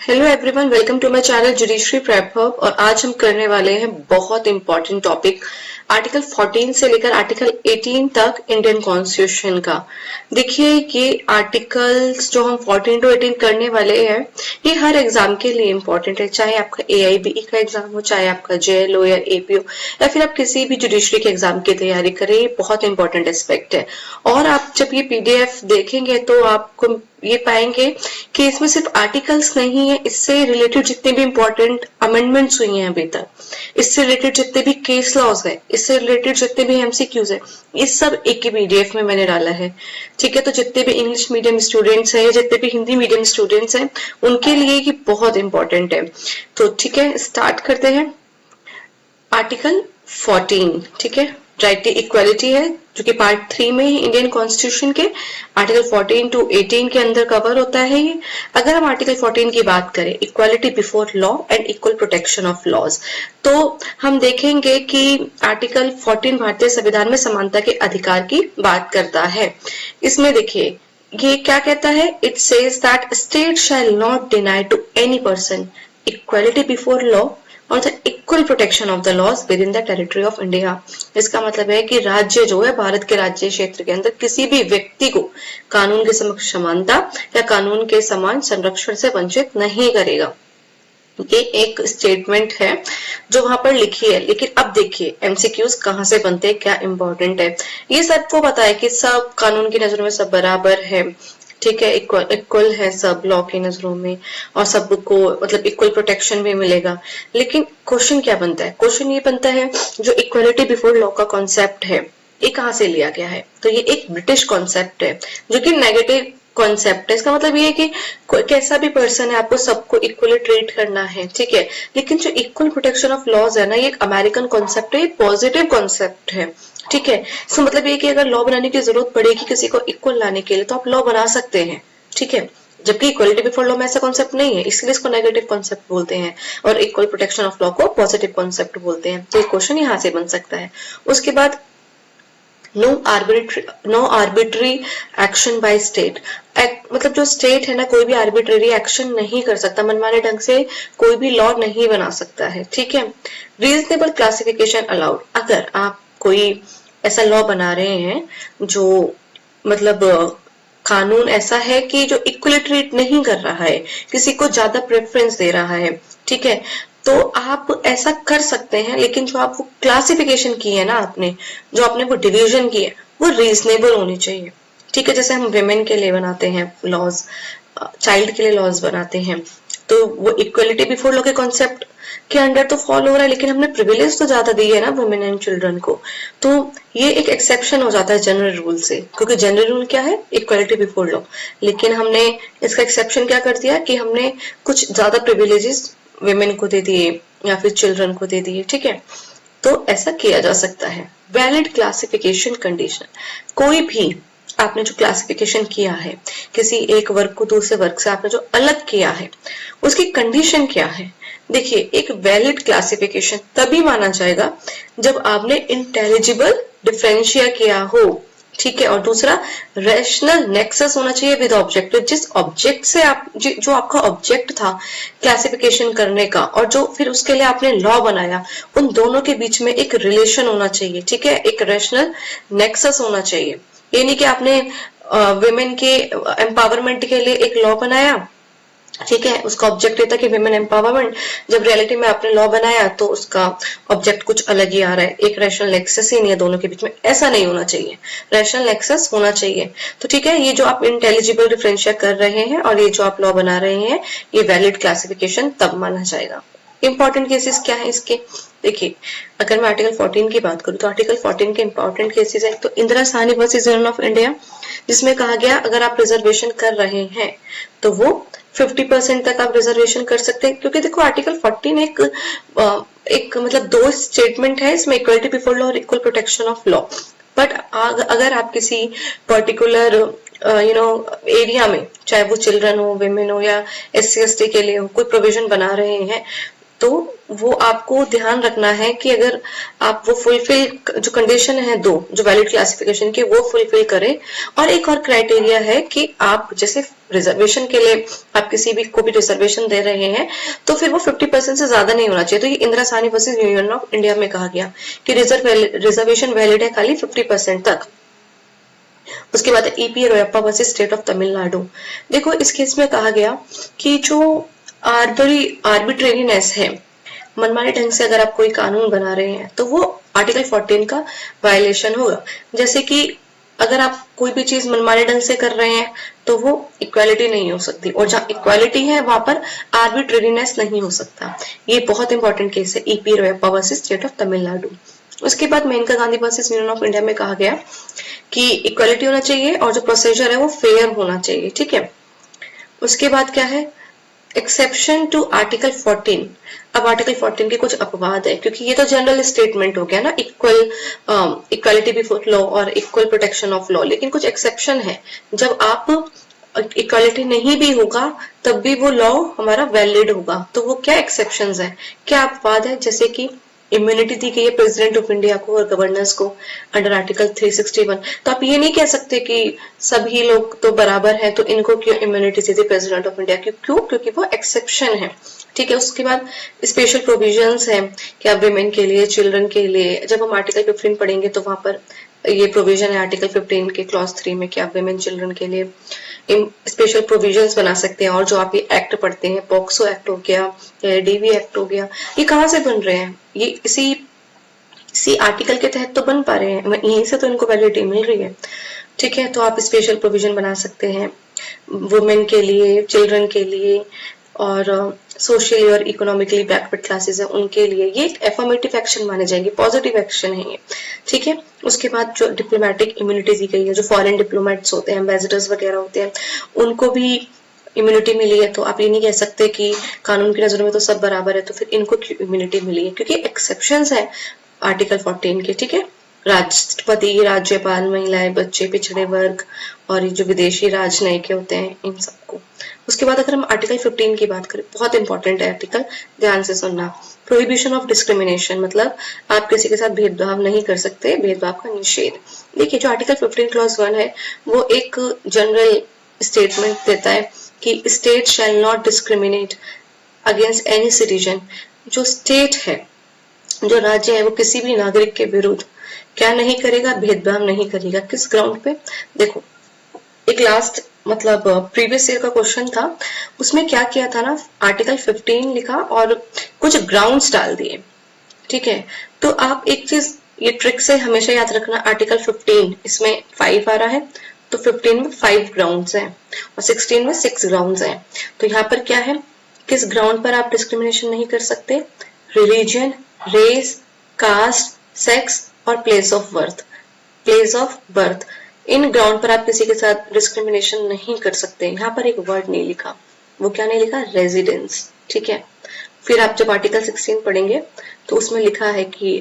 Hello everyone, welcome to my channel judiciary prep hub. और आज हम करने वाले हैं बहुत इंपॉर्टेंट टॉपिक आर्टिकल 14 से लेकर आर्टिकल 18 तक इंडियन कॉन्स्टिट्यूशन का। देखिए ये आर्टिकल्स जो हम 14 टू 18 करने वाले हैं ये हर एग्जाम के लिए इंपॉर्टेंट है, चाहे आपका AIBE का एग्जाम हो, चाहे आपका JLO या APO या फिर आप किसी भी जुडिशरी के एग्जाम की तैयारी करें। ये बहुत इंपॉर्टेंट एस्पेक्ट है। और आप जब ये PDF देखेंगे तो आपको ये पाएंगे कि इसमें सिर्फ आर्टिकल्स नहीं है, इससे रिलेटेड जितने भी इंपॉर्टेंट अमेंडमेंट्स हुई हैं अभी तक, इससे रिलेटेड जितने भी केस लॉज है, इससे रिलेटेड जितने भी MCQs है, ये सब एक ही PDF में मैंने डाला है। ठीक है, तो जितने भी इंग्लिश मीडियम स्टूडेंट्स हैं, जितने भी हिंदी मीडियम स्टूडेंट्स हैं, उनके लिए ये बहुत इंपॉर्टेंट है। तो ठीक है, स्टार्ट करते हैं। आर्टिकल 14, ठीक है, राइट टू इक्वालिटी है, जो कि पार्ट 3 में ही इंडियन कॉन्स्टिट्यूशन के आर्टिकल 14 टू 18 के अंदर कवर होता है ये। अगर हम आर्टिकल 14 की बात करें, equality before law and equal protection of laws, तो हम देखेंगे कि आर्टिकल 14 भारतीय संविधान में समानता के अधिकार की बात करता है। इसमें देखिए ये क्या कहता है, it says that state shall not deny to any person equality before law और the equal protection of the laws within the territory of India. इसका मतलब है कि राज्य जो है, भारत के राज्य क्षेत्र के अंदर किसी भी व्यक्ति को कानून के समक्ष समानता या कानून के समान संरक्षण से वंचित नहीं करेगा। ये एक स्टेटमेंट है जो वहां पर लिखी है। लेकिन अब देखिए MCQs कहाँ से बनते हैं, क्या इंपॉर्टेंट है। ये सबको पता है कि सब कानून की नजरों में सब बराबर है, ठीक है, इक्वल है सब लॉ की नजरों में, और सबको मतलब इक्वल प्रोटेक्शन भी मिलेगा। लेकिन क्वेश्चन क्या बनता है, क्वेश्चन ये बनता है जो इक्वालिटी बिफोर लॉ का कॉन्सेप्ट है ये कहाँ से लिया गया है। तो ये एक ब्रिटिश कॉन्सेप्ट है जो कि नेगेटिव कॉन्सेप्ट है। इसका मतलब ये है कि कैसा भी पर्सन है, आपको सबको इक्वली ट्रीट करना है, ठीक है। लेकिन जो इक्वल प्रोटेक्शन ऑफ लॉज है ना, ये एक अमेरिकन कॉन्सेप्ट है, ये पॉजिटिव कॉन्सेप्ट है, ठीक है। इसका मतलब ये कि अगर लॉ बनाने की जरूरत पड़ेगी किसी को इक्वल लाने के लिए तो आप लॉ बना सकते हैं, ठीक है। जबकि इक्वलिटी बिफोर लॉ में ऐसा कॉन्सेप्ट नहीं है, इसलिए इसको नेगेटिव कॉन्सेप्ट बोलते हैं और इक्वल प्रोटेक्शन ऑफ लॉ को पॉजिटिव कॉन्सेप्ट बोलते हैं। तो ये क्वेश्चन यहाँ से बन सकता है। उसके बाद no arbitrary action by state, मतलब जो स्टेट है ना, कोई भी आर्बिट्ररी एक्शन नहीं कर सकता, मनमाने ढंग से कोई भी लॉ नहीं बना सकता है, ठीक है। रीजनेबल क्लासिफिकेशन अलाउड, अगर आप कोई ऐसा लॉ बना रहे हैं जो मतलब कानून ऐसा है कि जो इक्वली ट्रीट नहीं कर रहा है, किसी को ज्यादा प्रेफरेंस दे रहा है, ठीक है, तो आप ऐसा कर सकते हैं। लेकिन जो आप वो क्लासिफिकेशन की है ना, आपने जो आपने वो डिवीजन की है वो रीजनेबल होनी चाहिए, ठीक है। जैसे हम विमेन के लिए बनाते हैं लॉज, चाइल्ड के लिए लॉज बनाते हैं, तो वो इक्वलिटी बिफोर लॉ के कॉन्सेप्ट के अंडर तो फॉलो हो रहा है, लेकिन हमने प्रिविलेज तो ज्यादा दी है ना वुमेन एंड चिल्ड्रन को, तो ये एक एक्सेप्शन हो जाता है जनरल रूल से, क्योंकि जनरल रूल क्या है, इक्वलिटी बिफोर लॉ। लेकिन हमने इसका एक्सेप्शन क्या कर दिया कि हमने कुछ ज्यादा प्रिविलेजेस विमेन को दे दिए या फिर चिल्ड्रन को दे दिए, ठीक है। तो ऐसा किया जा सकता है। वैलिड क्लासिफिकेशन कंडीशन, कोई भी आपने जो क्लासिफिकेशन किया है, किसी एक वर्ग को दूसरे वर्ग से आपने जो अलग किया है, उसकी कंडीशन क्या है। देखिए एक वैलिड क्लासिफिकेशन तभी माना जाएगा जब आपने इंटेलिजिबल डिफरेंशिया किया हो, ठीक है। और दूसरा रैशनल नेक्सस होना चाहिए विद ऑब्जेक्ट, जिस ऑब्जेक्ट से आप जो आपका ऑब्जेक्ट था क्लासिफिकेशन करने का और जो फिर उसके लिए आपने लॉ बनाया, उन दोनों के बीच में एक रिलेशन होना चाहिए, ठीक है, एक रैशनल नेक्सस होना चाहिए। ये नहीं कि आपने विमेन के एम्पावरमेंट के लिए एक लॉ बनाया, ठीक है, उसका ऑब्जेक्ट ये था कि विमेन एम्पावरमेंट, जब रियलिटी में आपने लॉ बनाया तो उसका ऑब्जेक्ट कुछ अलग ही आ रहा है, एक रैशनल नेक्सस ही नहीं है दोनों के बीच में। ऐसा नहीं होना चाहिए, रैशनल नेक्सस होना चाहिए। तो ठीक है, ये जो आप इंटेलिजिबल डिफरेंशिया कर रहे हैं और ये जो आप लॉ बना रहे हैं, ये वैलिड क्लासिफिकेशन तब माना जाएगा। इंपॉर्टेंट केसेस क्या है इसके, देखिए अगर मैं आर्टिकल 14 की बात करूं तो आर्टिकल 14 के इंपॉर्टेंट केसेस है तो Indira Sahni versus union of India, जिसमें कहा गया अगर आप रिजर्वेशन कर रहे हैं तो वो 50% तक आप रिजर्वेशन कर सकते हैं। क्योंकि देखो आर्टिकल 14 एक मतलब दो स्टेटमेंट है इसमें, इक्वलिटी बिफोर लॉ और equal protection of law. But अगर आप किसी पर्टिकुलर एरिया में, चाहे वो चिल्ड्रन हो, विमेन हो या SC ST के लिए हो, कोई प्रोविजन बना रहे हैं, तो वो आपको ध्यान रखना है कि अगर आप वो फुलफिल जो कंडीशन है दो जो वैलिड क्लासिफिकेशन की वो फुलफिल करें। और एक और क्राइटेरिया है कि आप जैसे रिजर्वेशन के लिए आप किसी भी को भी रिजर्वेशन दे रहे हैं तो फिर वो 50% से ज्यादा नहीं होना चाहिए। तो ये Indira Sahni versus union of India में कहा गया कि रिजर्वेशन वैलिड है खाली 50% तक। उसके बाद E P Royappa versus state of Tamil Nadu. देखो इस केस में कहा गया कि जो आर्बिट्रेरीनेस है, मनमाने ढंग से अगर आप कोई कानून बना रहे हैं तो वो आर्टिकल 14 का वायलेशन होगा। जैसे कि अगर आप कोई भी चीज मनमाने ढंग से कर रहे हैं तो वो इक्वालिटी नहीं हो सकती, और जहां इक्वालिटी है वहां पर आर्बिट्रेरीनेस नहीं हो सकता। ये बहुत इंपॉर्टेंट केस है E P Royappa versus state of Tamil Nadu. उसके बाद Maneka Gandhi versus union of India में कहा गया कि इक्वालिटी होना चाहिए और जो प्रोसीजर है वो फेयर होना चाहिए। ठीक है, उसके बाद क्या है, एक्सेप्शन टू आर्टिकल 14। अब आर्टिकल 14 के कुछ अपवाद है क्योंकि ये तो जनरल स्टेटमेंट हो गया ना, इक्वालिटी बिफोर लॉ और इक्वल प्रोटेक्शन ऑफ लॉ, लेकिन कुछ एक्सेप्शन है। जब आप इक्वालिटी नहीं भी होगा तब भी वो लॉ हमारा वैलिड होगा। तो वो क्या एक्सेप्शंस है, क्या अपवाद है, जैसे कि इम्यूनिटी दी गई है प्रेसिडेंट ऑफ इंडिया को और गवर्नर्स को अंडर आर्टिकल 361। तो आप ये नहीं कह सकते कि सभी लोग तो बराबर हैं तो इनको क्यों इम्यूनिटी दी थी प्रेसिडेंट ऑफ इंडिया, क्यों, क्योंकि वो एक्सेप्शन है। ठीक है, उसके बाद स्पेशल प्रोविजंस है कि आप विमेन के लिए, चिल्ड्रन के लिए, जब हम आर्टिकल 15 पढ़ेंगे तो वहां पर ये प्रोविजन है आर्टिकल 15 के क्लॉज 3 में कि आप विमेन चिल्ड्रन के लिए स्पेशल प्रोविजंस बना सकते हैं। और जो आप ये एक्ट पढ़ते हैं, पॉक्सो एक्ट हो गया, डीवी एक्ट हो गया, ये कहाँ से बन रहे हैं, ये इसी आर्टिकल के तहत तो बन पा रहे हैं, यहीं से तो इनको वैलिडिटी मिल रही है। ठीक है, तो आप स्पेशल प्रोविजन बना सकते हैं वुमेन के लिए, चिल्ड्रन के लिए, और सोशली और इकोनॉमिकली बैकवर्ड क्लासेस है उनके लिए। ये एक एफर्मेटिव एक्शन माने जाएंगे, पॉजिटिव एक्शन है ये। ठीक है, उसके बाद जो डिप्लोमेटिक इम्यूनिटी दी गई है, जो फॉरेन डिप्लोमेट्स होते हैं, एम्बेसडर्स वगैरह होते हैं, उनको भी इम्यूनिटी मिली है। तो आप ये नहीं कह सकते कि कानून की नजरों में तो सब बराबर है तो फिर इनको क्यों इम्यूनिटी मिली है, क्योंकि एक्सेप्शंस है आर्टिकल 14 के। ठीक है, राष्ट्रपति, राज्यपाल, महिलाएं, बच्चे, पिछड़े वर्ग और जो विदेशी राजनयिक होते हैं, इन सबको। उसके बाद अगर हम आर्टिकल 15 की बात करें, बहुत इंपॉर्टेंट है आर्टिकल, ध्यान से सुनना। प्रोहिबिशन ऑफ डिस्क्रिमिनेशन, मतलब आप किसी के साथ भेदभाव नहीं कर सकते, भेदभाव का निषेध। देखिए जो आर्टिकल 15 क्लॉज 1 है वो एक जनरल स्टेटमेंट देता है कि state shall not discriminate against any citizen. जो स्टेट है, जो राज्य है, वो किसी भी नागरिक के विरुद्ध क्या नहीं करेगा, भेदभाव नहीं करेगा। किस ग्राउंड पे, देखो एक लास्ट मतलब प्रीवियस ईयर का क्वेश्चन था, उसमें क्या किया था ना, आर्टिकल 15 लिखा और कुछ ग्राउंड्स डाल दिए। ठीक है, तो आप एक चीज ये ट्रिक से हमेशा याद रखना, आर्टिकल 15 इसमें 5 आ रहा है तो 15 में 5 ग्राउंड्स हैं और 16 में 6 ग्राउंड्स हैं। तो यहाँ पर क्या है, किस ग्राउंड पर आप डिस्क्रिमिनेशन नहीं कर सकते, रिलीजन, रेस, कास्ट, सेक्स और place of birth. Place of birth, in ground पर आप किसी के साथ डिस्क्रिमिनेशन नहीं कर सकते। यहाँ पर एक वर्ड नहीं लिखा, वो क्या नहीं लिखा, रेजिडेंस। ठीक है, फिर आप जब आर्टिकल 16 पढ़ेंगे तो उसमें लिखा है कि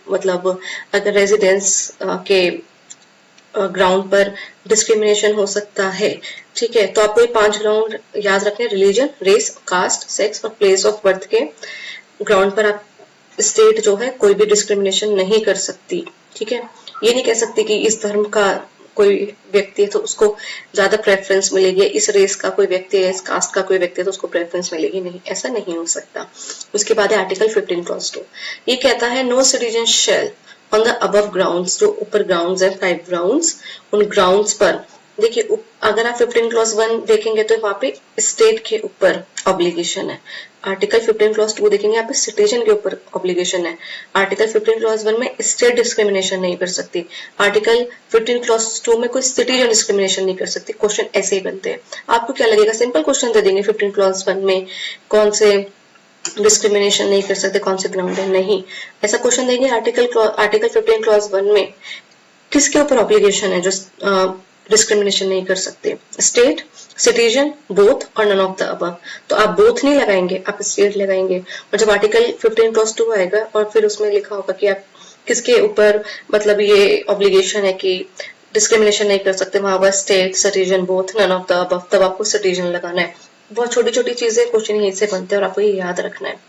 मतलब अगर रेजिडेंस के ग्राउंड पर डिस्क्रिमिनेशन हो सकता है। ठीक है, तो आपको ये 5 ग्राउंड याद रखने, रिलीजन, रेस, कास्ट, सेक्स और प्लेस ऑफ बर्थ के ग्राउंड पर आप स्टेट जो है कोई भी डिस्क्रिमिनेशन नहीं कर सकती। ठीक है, ये नहीं कह सकती कि इस धर्म का कोई व्यक्ति है तो उसको ज्यादा प्रेफरेंस मिलेगी, इस रेस का कोई व्यक्ति है, इस कास्ट का कोई व्यक्ति है तो उसको प्रेफरेंस मिलेगी, नहीं, ऐसा नहीं हो सकता। उसके बाद है आर्टिकल 15 क्लॉज 2, ये कहता है no citizen shall on the above grounds, जो ऊपर ग्राउंड्स है 5 ग्राउंड्स, उन ग्राउंड्स पर देखिए अगर आप 15 क्लॉज 1 देखेंगे तो वहां पे स्टेट के ऊपर ऑब्लिगेशन है। आर्टिकल 15 क्लॉज 2 देखेंगे यहाँ पे सिटीजन के ऊपर ऑब्लिगेशन है। आर्टिकल 15 क्लॉज 1 में स्टेट डिस्क्रिमिनेशन नहीं कर सकती, आर्टिकल 15 क्लॉज 2 में कोई सिटीजन डिस्क्रिमिनेशन नहीं कर सकती। क्वेश्चन ऐसे ही बनते हैं। आपको क्या लगेगा, सिंपल क्वेश्चन दे देंगे 15 क्लॉज 1 में कौन से डिस्क्रिमिनेशन नहीं कर सकते, कौन से ग्राउंड है, नहीं, ऐसा क्वेश्चन देंगे। आर्टिकल 15 क्लॉज 1 में किसके ऊपर ऑब्लिगेशन है जो डिस्क्रिमिनेशन नहीं कर सकते, स्टेट, सिटीजन, बोथ और नन ऑफ द अबव। तो आप बोथ नहीं लगाएंगे, आप स्टेट लगाएंगे। और जब आर्टिकल 15 क्लॉज 2 आएगा और फिर उसमें लिखा होगा कि आप किसके ऊपर मतलब ये ऑब्लिगेशन है कि डिस्क्रिमिनेशन नहीं कर सकते, वहां पर state, citizen, both, none of the above, तब आपको सिटीजन लगाना है। बहुत छोटी छोटी चीजें क्वेश्चन यहीं से बनते हैं और आपको ये याद रखना है।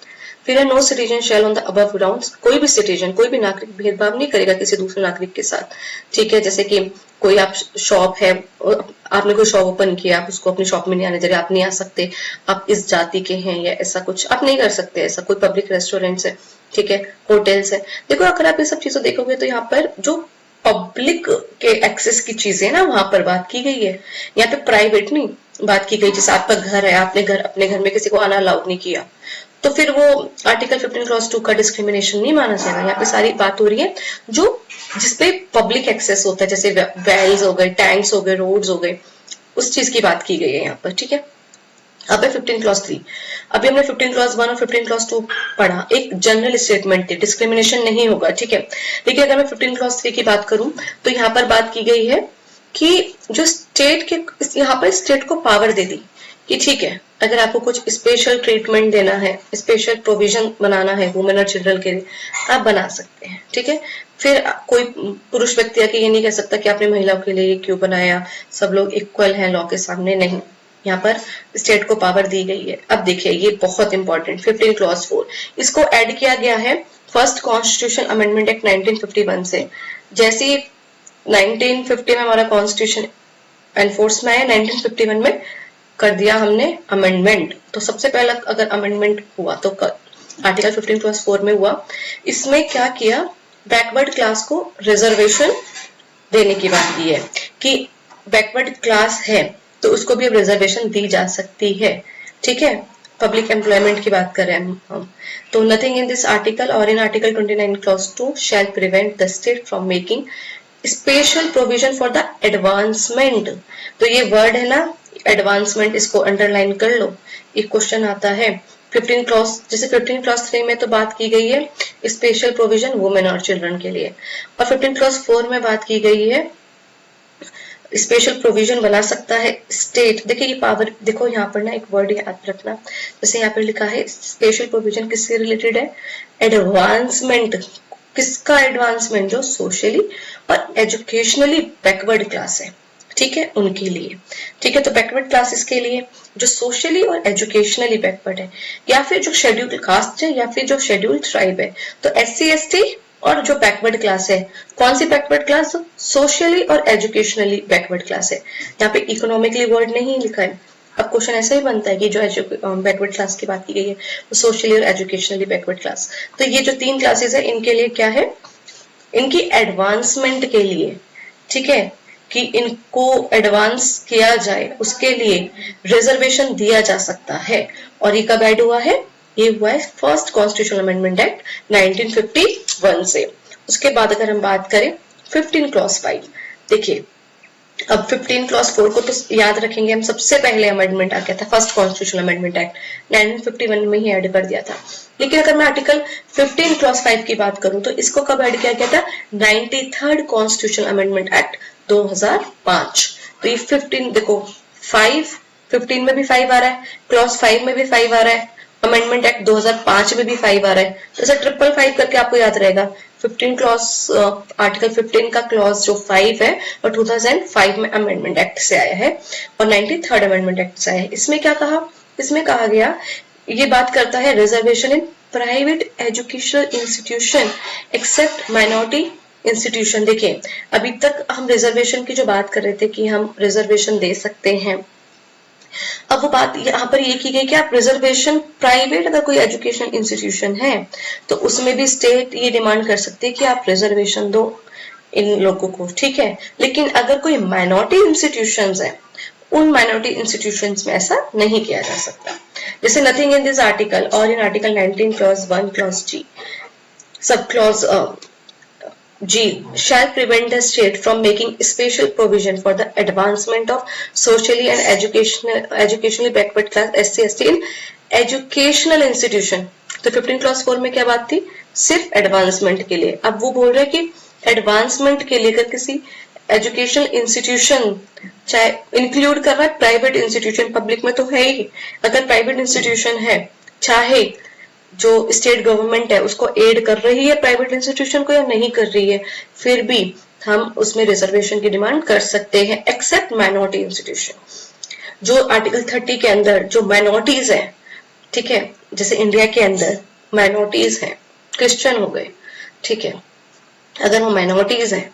फिर है no citizen shall on the above grounds, कोई भी सिटीजन, कोई भी नागरिक भेदभाव नहीं करेगा किसी दूसरे नागरिक के साथ, ठीक है। जैसे कि कोई आप शॉप है, आपने कोई शॉप ओपन किया, आप उसको अपनी शॉप में नहीं आने दे रहे, आप नहीं आ सकते, आप इस जाति के हैं या ऐसा कुछ आप नहीं कर सकते, ऐसा कोई पब्लिक रेस्टोरेंट्स है, ठीक है, होटल्स है। देखो अगर आप ये सब चीजें देखोगे तो यहाँ पर जो पब्लिक के एक्सेस की चीजें ना वहां पर बात की गई है, यहाँ पे प्राइवेट नहीं बात की गई। जैसे आपका घर है, आपने अपने घर में किसी को आना अलाउड नहीं किया, तो फिर वो आर्टिकल 15 क्लॉज 2 का डिस्क्रिमिनेशन नहीं माना जाएगा। यहाँ पे सारी बात हो रही है जो जिसपे पब्लिक एक्सेस होता है, जैसे वेल्स हो गए, टैंक्स हो गए, रोड्स हो गए, उस चीज की बात की गई है यहाँ पर, ठीक है। अब है 15 क्लॉज 3। अभी हमने 15 क्लॉज 1 और 15 क्लॉज 2 पढ़ा, एक जनरल स्टेटमेंट थी, डिस्क्रिमिनेशन नहीं होगा, ठीक है। लेकिन अगर मैं 15 क्लॉज 3 की बात करूं तो यहाँ पर बात की गई है कि जो स्टेट के, यहाँ पर स्टेट को पावर दे दी कि ठीक है, अगर आपको कुछ स्पेशल ट्रीटमेंट देना है, स्पेशल प्रोविजन बनाना है वुमेन और चिल्ड्रन के लिए, आप बना सकते हैं, ठीक है। फिर कोई पुरुष व्यक्ति आके ये नहीं कह सकता कि आपने महिलाओं के लिए क्यों बनाया, सब लोग इक्वल हैं लॉ के सामने, नहीं, यहाँ पर स्टेट को पावर दी गई है। अब देखिए ये बहुत इंपॉर्टेंट 15 क्लॉज 4, इसको ऐड किया गया है फर्स्ट कॉन्स्टिट्यूशन अमेंडमेंट एक्ट 1951 से। जैसे 1950 में हमारा कॉन्स्टिट्यूशन एनफोर्स में आया, 1951 में कर दिया हमने अमेंडमेंट। तो सबसे पहला अगर अमेंडमेंट हुआ तो आर्टिकल 15 क्लॉज 4 में हुआ। इसमें क्या किया, बैकवर्ड क्लास को रिजर्वेशन देने की बात की है कि बैकवर्ड क्लास है तो उसको भी अब रिजर्वेशन दी जा सकती है, ठीक है। पब्लिक एम्प्लॉयमेंट की बात कर रहे हैं हम। तो नथिंग इन दिस आर्टिकल और in article 29 clause 2 shall prevent the state from making special provision for the advancement. तो ये वर्ड है ना एडवांसमेंट, इसको अंडरलाइन कर लो, एक क्वेश्चन आता है 15 क्लॉज, जैसे 15 क्लॉज 3 में तो बात की गई है स्पेशल प्रोविजन वुमेन और चिल्ड्रन के लिए, और 15 क्लॉज 4 में बात की गई है स्पेशल प्रोविजन बना सकता है स्टेट। देखिए ये पावर, देखो यहाँ पर ना एक वर्ड याद रखना, जैसे यहाँ पर लिखा है स्पेशल प्रोविजन किससे रिलेटेड है, एडवांसमेंट। किसका एडवांसमेंट, जो सोशली और एजुकेशनली बैकवर्ड क्लास है, ठीक है, उनके लिए, ठीक है। तो बैकवर्ड क्लासेस के लिए जो सोशली और एजुकेशनली बैकवर्ड है, या फिर जो शेड्यूल्ड कास्ट है, या फिर जो शेड्यूल्ड ट्राइब है, तो SC ST और जो बैकवर्ड क्लास है, कौन सी बैकवर्ड क्लास, सोशली और एजुकेशनली बैकवर्ड क्लास है। यहाँ पे इकोनॉमिकली वर्ड नहीं लिखा है। अब क्वेश्चन ऐसा ही बनता है कि जो बैकवर्ड क्लास की बात की गई है वो सोशली और एजुकेशनली बैकवर्ड क्लास। तो ये जो 3 क्लासेस है इनके लिए क्या है, इनकी एडवांसमेंट के लिए, ठीक है, कि इनको एडवांस किया जाए उसके लिए रिजर्वेशन दिया जा सकता है। और ये कब ऐड हुआ है, ये हुआ है फर्स्ट कॉन्स्टिट्यूशनल अमेंडमेंट एक्ट 1951 से। उसके बाद अगर हम बात करें 15 क्लॉज 5, देखिए अब 15 क्लॉज 4 को तो याद रखेंगे हम, सबसे पहले अमेंडमेंट आ गया था फर्स्ट कॉन्स्टिट्यूशनल अमेंडमेंट एक्ट 1951 में ही ऐड कर दिया था। लेकिन अगर मैं आर्टिकल 15 क्लॉज 5 की बात करूं तो इसको कब ऐड किया गया था, 93rd कॉन्स्टिट्यूशनल अमेंडमेंट एक्ट 2005। तो ये 15 देखो 15 में भी 5 आ रहा है, क्लॉज 5 में भी 5 आ रहा है, अमेंडमेंट एक्ट 2005 में भी 5 आ रहा है, तो ऐसा 555 करके आपको याद रहेगा। 15 क्लॉज आर्टिकल 15 का क्लॉज जो 5 है और 2005 में अमेंडमेंट एक्ट से आया है और 93rd अमेंडमेंट एक्ट से आया है। इसमें क्या कहा, इसमें कहा गया, ये बात करता है reservation in private educational institution except minority institution. देखिए अभी तक हम रिजर्वेशन की जो बात कर रहे थे कि हम रिजर्वेशन दे सकते हैं, अब वो बात यहाँ पर ये की गई कि आप रिजर्वेशन प्राइवेट अगर कोई एजुकेशन इंस्टीट्यूशन है तो उसमें भी स्टेट ये डिमांड कर सकती है कि आप रिजर्वेशन दो इन लोगों को, ठीक है। लेकिन अगर कोई माइनॉरिटी इंस्टीट्यूशंस है, उन माइनॉरिटी इंस्टीट्यूशंस में ऐसा नहीं किया जा सकता। जैसे नथिंग इन दिस आर्टिकल और in article 19 clause 1 clause G sub clause G shall prevent the state from making special provision for the advancement of socially and educationally backward class SC ST in educational institution। तो 15 clause 4 में क्या बात थी, सिर्फ advancement के लिए। अब वो बोल रहे हैं कि एडवांसमेंट के लिए अगर किसी एजुकेशनल इंस्टीट्यूशन चाहे इंक्लूड कर रहा है प्राइवेट इंस्टीट्यूशन, पब्लिक में तो है ही, अगर प्राइवेट इंस्टीट्यूशन है चाहे जो स्टेट गवर्नमेंट है उसको एड कर रही है प्राइवेट इंस्टीट्यूशन को या नहीं कर रही है, फिर भी हम उसमें रिजर्वेशन की डिमांड कर सकते हैं एक्सेप्ट माइनॉरिटी इंस्टीट्यूशन। जो आर्टिकल 30 के अंदर जो माइनॉरिटीज है, ठीक है, जैसे इंडिया के अंदर माइनॉरिटीज हैं, क्रिश्चियन हो गए, ठीक है, अगर वो माइनॉरिटीज हैं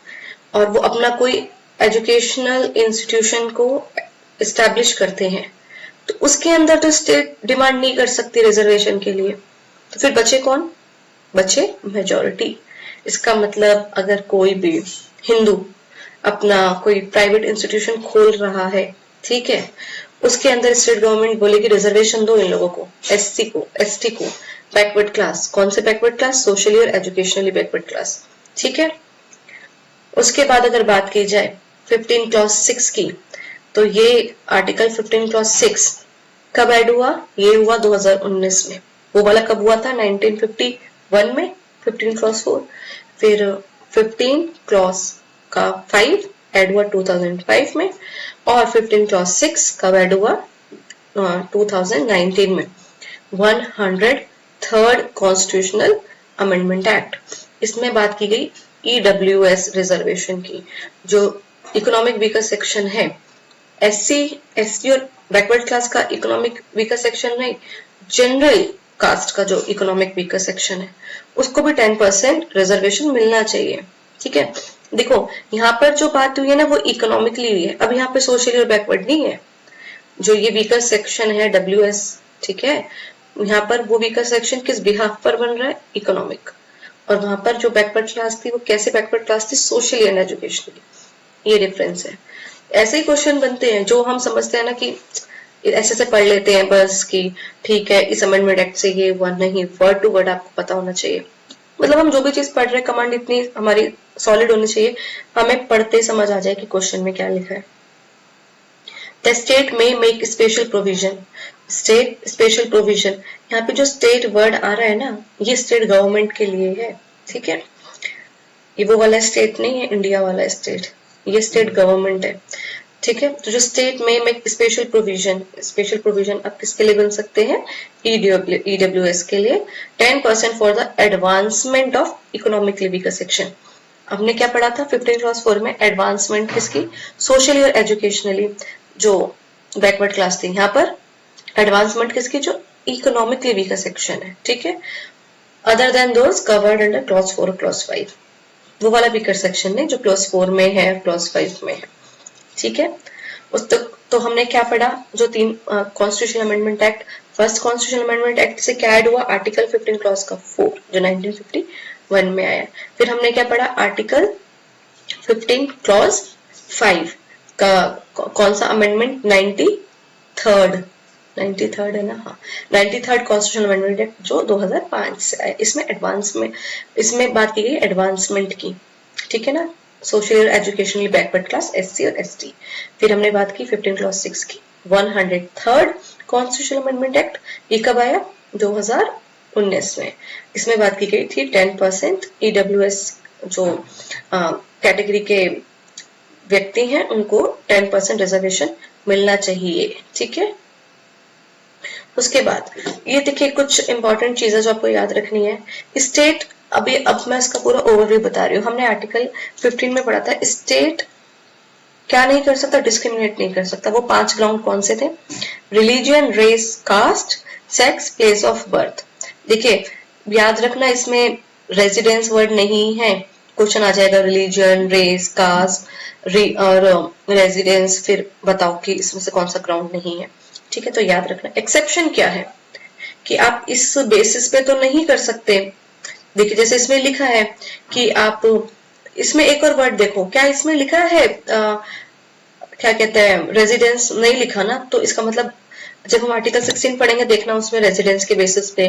और वो अपना कोई एजुकेशनल इंस्टीट्यूशन को इस्टेब्लिश करते हैं, तो उसके अंदर तो स्टेट डिमांड नहीं कर सकती रिजर्वेशन के लिए, तो फिर बचे कौन? बचे मेजॉरिटी। इसका मतलब अगर कोई भी हिंदू अपना कोई प्राइवेट इंस्टीट्यूशन खोल रहा है, ठीक है, उसके अंदर स्टेट गवर्नमेंट बोलेगी रिजर्वेशन दो इन लोगों को, एससी को, एसटी को, बैकवर्ड क्लास। कौन से बैकवर्ड क्लास? सोशली और एजुकेशनली बैकवर्ड क्लास, ठीक है। उसके बाद अगर बात की जाए 15 क्लॉज 6 की, तो ये आर्टिकल 15 क्लॉज 6 कब ऐड हुआ? ये हुआ 2019 में। वो वाला कब हुआ था? 1951 में, 15 क्लॉज 4। फिर 15 क्लॉज का 5 ऐड हुआ 2005 में, और 15 क्लॉज 6 कब ऐड हुआ? 2019 में, 103rd कॉन्स्टिट्यूशनल अमेंडमेंट एक्ट। इसमें बात की गई ईडब्ल्यूएस रिजर्वेशन की, जो इकोनॉमिक वीकर सेक्शन है। एससी, एसटी और बैकवर्ड क्लास का इकोनॉमिक वीकर सेक्शन नहीं, जनरल कास्ट का जो इकोनॉमिक वीकर सेक्शन है, उसको भी 10% रिजर्वेशन मिलना चाहिए, ठीक है। देखो यहाँ पर जो बात हुई है ना, वो इकोनॉमिकली हुई है। अब यहाँ पे सोशली और बैकवर्ड नहीं है। जो ये वीकर सेक्शन है डब्ल्यूएस, ठीक है, यहाँ पर वो वीकर सेक्शन किस बिहाफ पर बन रहा है? इकोनॉमिक। और वहां पर जो बैकवर्ड क्लास थी, वो कैसे बैकवर्ड क्लास थी? Socially and educationally. ये डिफरेंस है। ऐसे ही क्वेश्चन बनते हैं जो हम समझते हैं ना कि ऐसे से पढ़ लेते हैं बस कि ठीक है इस अमेंडमेंट एक्ट से ये हुआ, नहीं, वर्ड टू वर्ड आपको पता होना चाहिए। मतलब हम जो भी चीज पढ़ रहे हैं, कमांड इतनी हमारी सॉलिड होनी चाहिए, हमें पढ़ते समझ आ जाए कि क्वेश्चन में क्या लिखा है। The state may make special provision. State special provision, यहाँ पे जो स्टेट वर्ड आ रहा है ना, ये स्टेट गवर्नमेंट के लिए है, ठीक है। ये वो वाला स्टेट नहीं है, इंडिया वाला स्टेट, ये स्टेट गवर्नमेंट है, ठीक है। तो जो स्टेट में make special provision, special provision आप किसके लिए बन सकते हैं? ईडब्ल्यूएस के लिए। 10% for the advancement of economically weaker section. हमने क्या पढ़ा था 15 क्लॉज 4 में? एडवांसमेंट किसकी? सोशली और एजुकेशनली जो बैकवर्ड क्लास थी, यहाँ पर एडवांसमेंट किसकी? जो इकोनॉमिकली वीकर सेक्शन है, ठीक है। Other than those covered under clause 4 और क्लॉज 5, वो वाला वीकर सेक्शन नहीं जो क्लॉज 4 में है, क्लॉज 5 में है, ठीक है। उस तक तो हमने क्या पढ़ा? जो 3 constitution amendment act, first constitution amendment act से क्या ऐड हुआ? आर्टिकल 15 क्लॉज का 4 जो 1951 में आया। फिर हमने क्या पढ़ा? आर्टिकल 15 क्लॉज 5 का कौन सा अमेंडमेंट? 93rd है ना, हाँ, 93rd कॉन्स्टिट्यूशन अमेंडमेंट एक्ट जो 2005 से आया। इसमें एडवांसमेंट, इसमें बात की गई एडवांसमेंट की, ठीक है ना, सोशल और एजुकेशनली बैकवर्ड क्लास, एससी और एसटी। फिर हमने बात की 15 क्लॉज 6 की। 103rd कॉन्स्टिट्यूशन अमेंडमेंट एक्ट, ये कब आया? 2019 में। इसमें बात की गई थी 10% ईडब्ल्यूएस जो कैटेगरी के व्यक्ति हैं उनको 10% रिजर्वेशन मिलना चाहिए, ठीक है। उसके बाद ये देखिए कुछ इंपॉर्टेंट चीजें जो आपको याद रखनी है। स्टेट, अब मैं इसका पूरा ओवरव्यू बता रही हूँ। हमने आर्टिकल 15 में पढ़ा था स्टेट क्या नहीं कर सकता? डिस्क्रिमिनेट नहीं कर सकता। वो 5 ग्राउंड कौन से थे? Religion, race, caste, sex, place of birth. देखिए याद रखना, इसमें रेजिडेंस वर्ड नहीं है। क्वेश्चन आ जाएगा रिलीजन, रेस, कास्ट और रेजिडेंस, फिर बताओ कि इसमें से कौन सा ग्राउंड नहीं है, ठीक है। तो याद रखना एक्सेप्शन क्या है कि आप इस बेसिस पे तो नहीं कर सकते। देखिए जैसे इसमें लिखा है कि आप, इसमें एक और वर्ड देखो, क्या इसमें लिखा है क्या कहते हैं, रेजिडेंस नहीं लिखा ना, तो इसका मतलब जब हम आर्टिकल 16 पढ़ेंगे देखना उसमें रेजिडेंस के बेसिस पे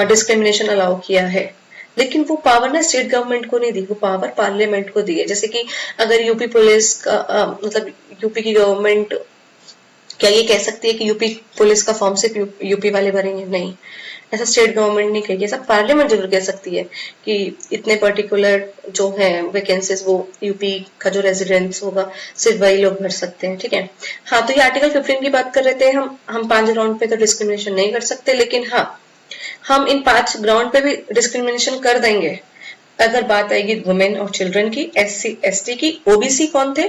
डिस्क्रिमिनेशन अलाउ किया है। लेकिन वो पावर ना स्टेट गवर्नमेंट को नहीं दी, वो पावर पार्लियामेंट को दी है। जैसे कि अगर यूपी पुलिस का मतलब यूपी की गवर्नमेंट क्या ये कह सकती है कि यूपी पुलिस का फॉर्म सिर्फ यूपी वाले भरेंगे? नहीं, ऐसा स्टेट गवर्नमेंट नहीं कहेगी। ऐसा पार्लियामेंट जरूर कह सकती है कि इतने पर्टिकुलर जो है वैकेंसीज वो यूपी का जो रेजिडेंस होगा सिर्फ वही लोग भर सकते हैं, ठीक है। हाँ, तो ये आर्टिकल 15 की बात कर रहे थे हम 5 ग्राउंड पे तो डिस्क्रिमिनेशन नहीं कर सकते, लेकिन हाँ हम इन 5 ग्राउंड पे भी डिस्क्रिमिनेशन कर देंगे अगर बात आएगी वुमेन और चिल्ड्रन की, एससी एसटी की। ओबीसी कौन थे?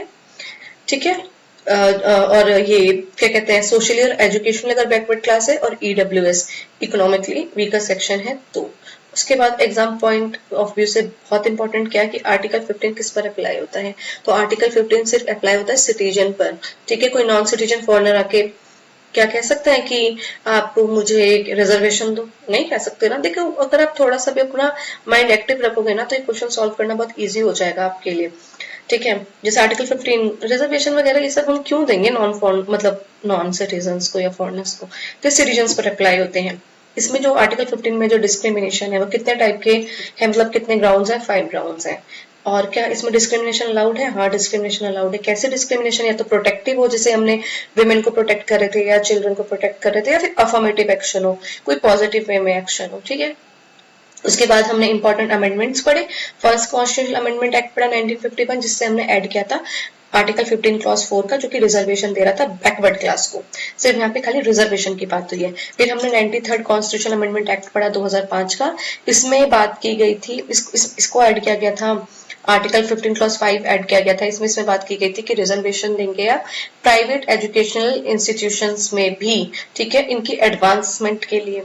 ठीक है, और ये क्या कहते हैं, सोशली और एजुकेशनल अगर बैकवर्ड क्लास है, और ईडब्ल्यूएस इकोनॉमिकली वीकर सेक्शन है। तो उसके बाद एग्जाम पॉइंट ऑफ व्यू से बहुत इंपॉर्टेंट क्या है कि आर्टिकल 15 किस पर अप्लाई होता है। तो आर्टिकल 15 सिर्फ अप्लाई होता है सिटीजन पर, ठीक है। कोई नॉन सिटीजन फॉरेनर आके क्या कह सकता है कि आप मुझे एक रिजर्वेशन दो, नहीं कह सकते ना। देखो अगर आप थोड़ा सा भी अपना माइंड एक्टिव रखोगे ना, तो ये क्वेश्चन सॉल्व करना बहुत इजी हो जाएगा आपके लिए, ठीक है। जैसे आर्टिकल 15 रिजर्वेशन वगैरह ये सब हम क्यों देंगे नॉन फॉरेन, मतलब नॉन सिटीजन्स को या फॉरेनर्स को, तो सिटीजन्स पर अप्लाई होते हैं। इसमें जो आर्टिकल 15 में जो डिस्क्रिमिनेशन है वो कितने टाइप के हैं, मतलब कितने ग्राउंड्स हैं, 5 ग्राउंड्स हैं। और क्या इसमें डिस्क्रिमिनेशन अलाउड है? हाँ, डिस्क्रिमिनेशन अलाउड है। कैसे डिस्क्रिमिनेशन? या तो प्रोटेक्टिव हो, जैसे हमने विमेन को प्रोटेक्ट कर रहे थे या चिल्ड्रन को प्रोटेक्ट कर रहे थे, या फिर अफर्मेटिव एक्शन हो, कोई पॉजिटिव वे में एक्शन हो, ठीक है। उसके बाद हमने इंपॉर्टेंट अमेंडमेंट्स पढ़े। फर्स्ट कॉन्स्टिट्यूशनल अमेंडमेंट एक्ट पढ़ा 1951, जिससे हमने ऐड किया था आर्टिकल 15 क्लॉज 4 का, जो कि रिजर्वेशन दे रहा था बैकवर्ड क्लास को। सिर्फ यहाँ पे खाली रिजर्वेशन की बात हुई है। फिर हमने 93rd कॉन्स्टिट्यूशनल अमेंडमेंट एक्ट पढ़ा 2005 का। इसमें बात की गई थी, इसको ऐड किया गया था, आर्टिकल 15 क्लॉज 5 ऐड किया गया था। इसमें बात की गई थी कि रिजर्वेशन देंगे या प्राइवेट एजुकेशनल इंस्टीट्यूशंस में भी, ठीक है, इनकी एडवांसमेंट के लिए,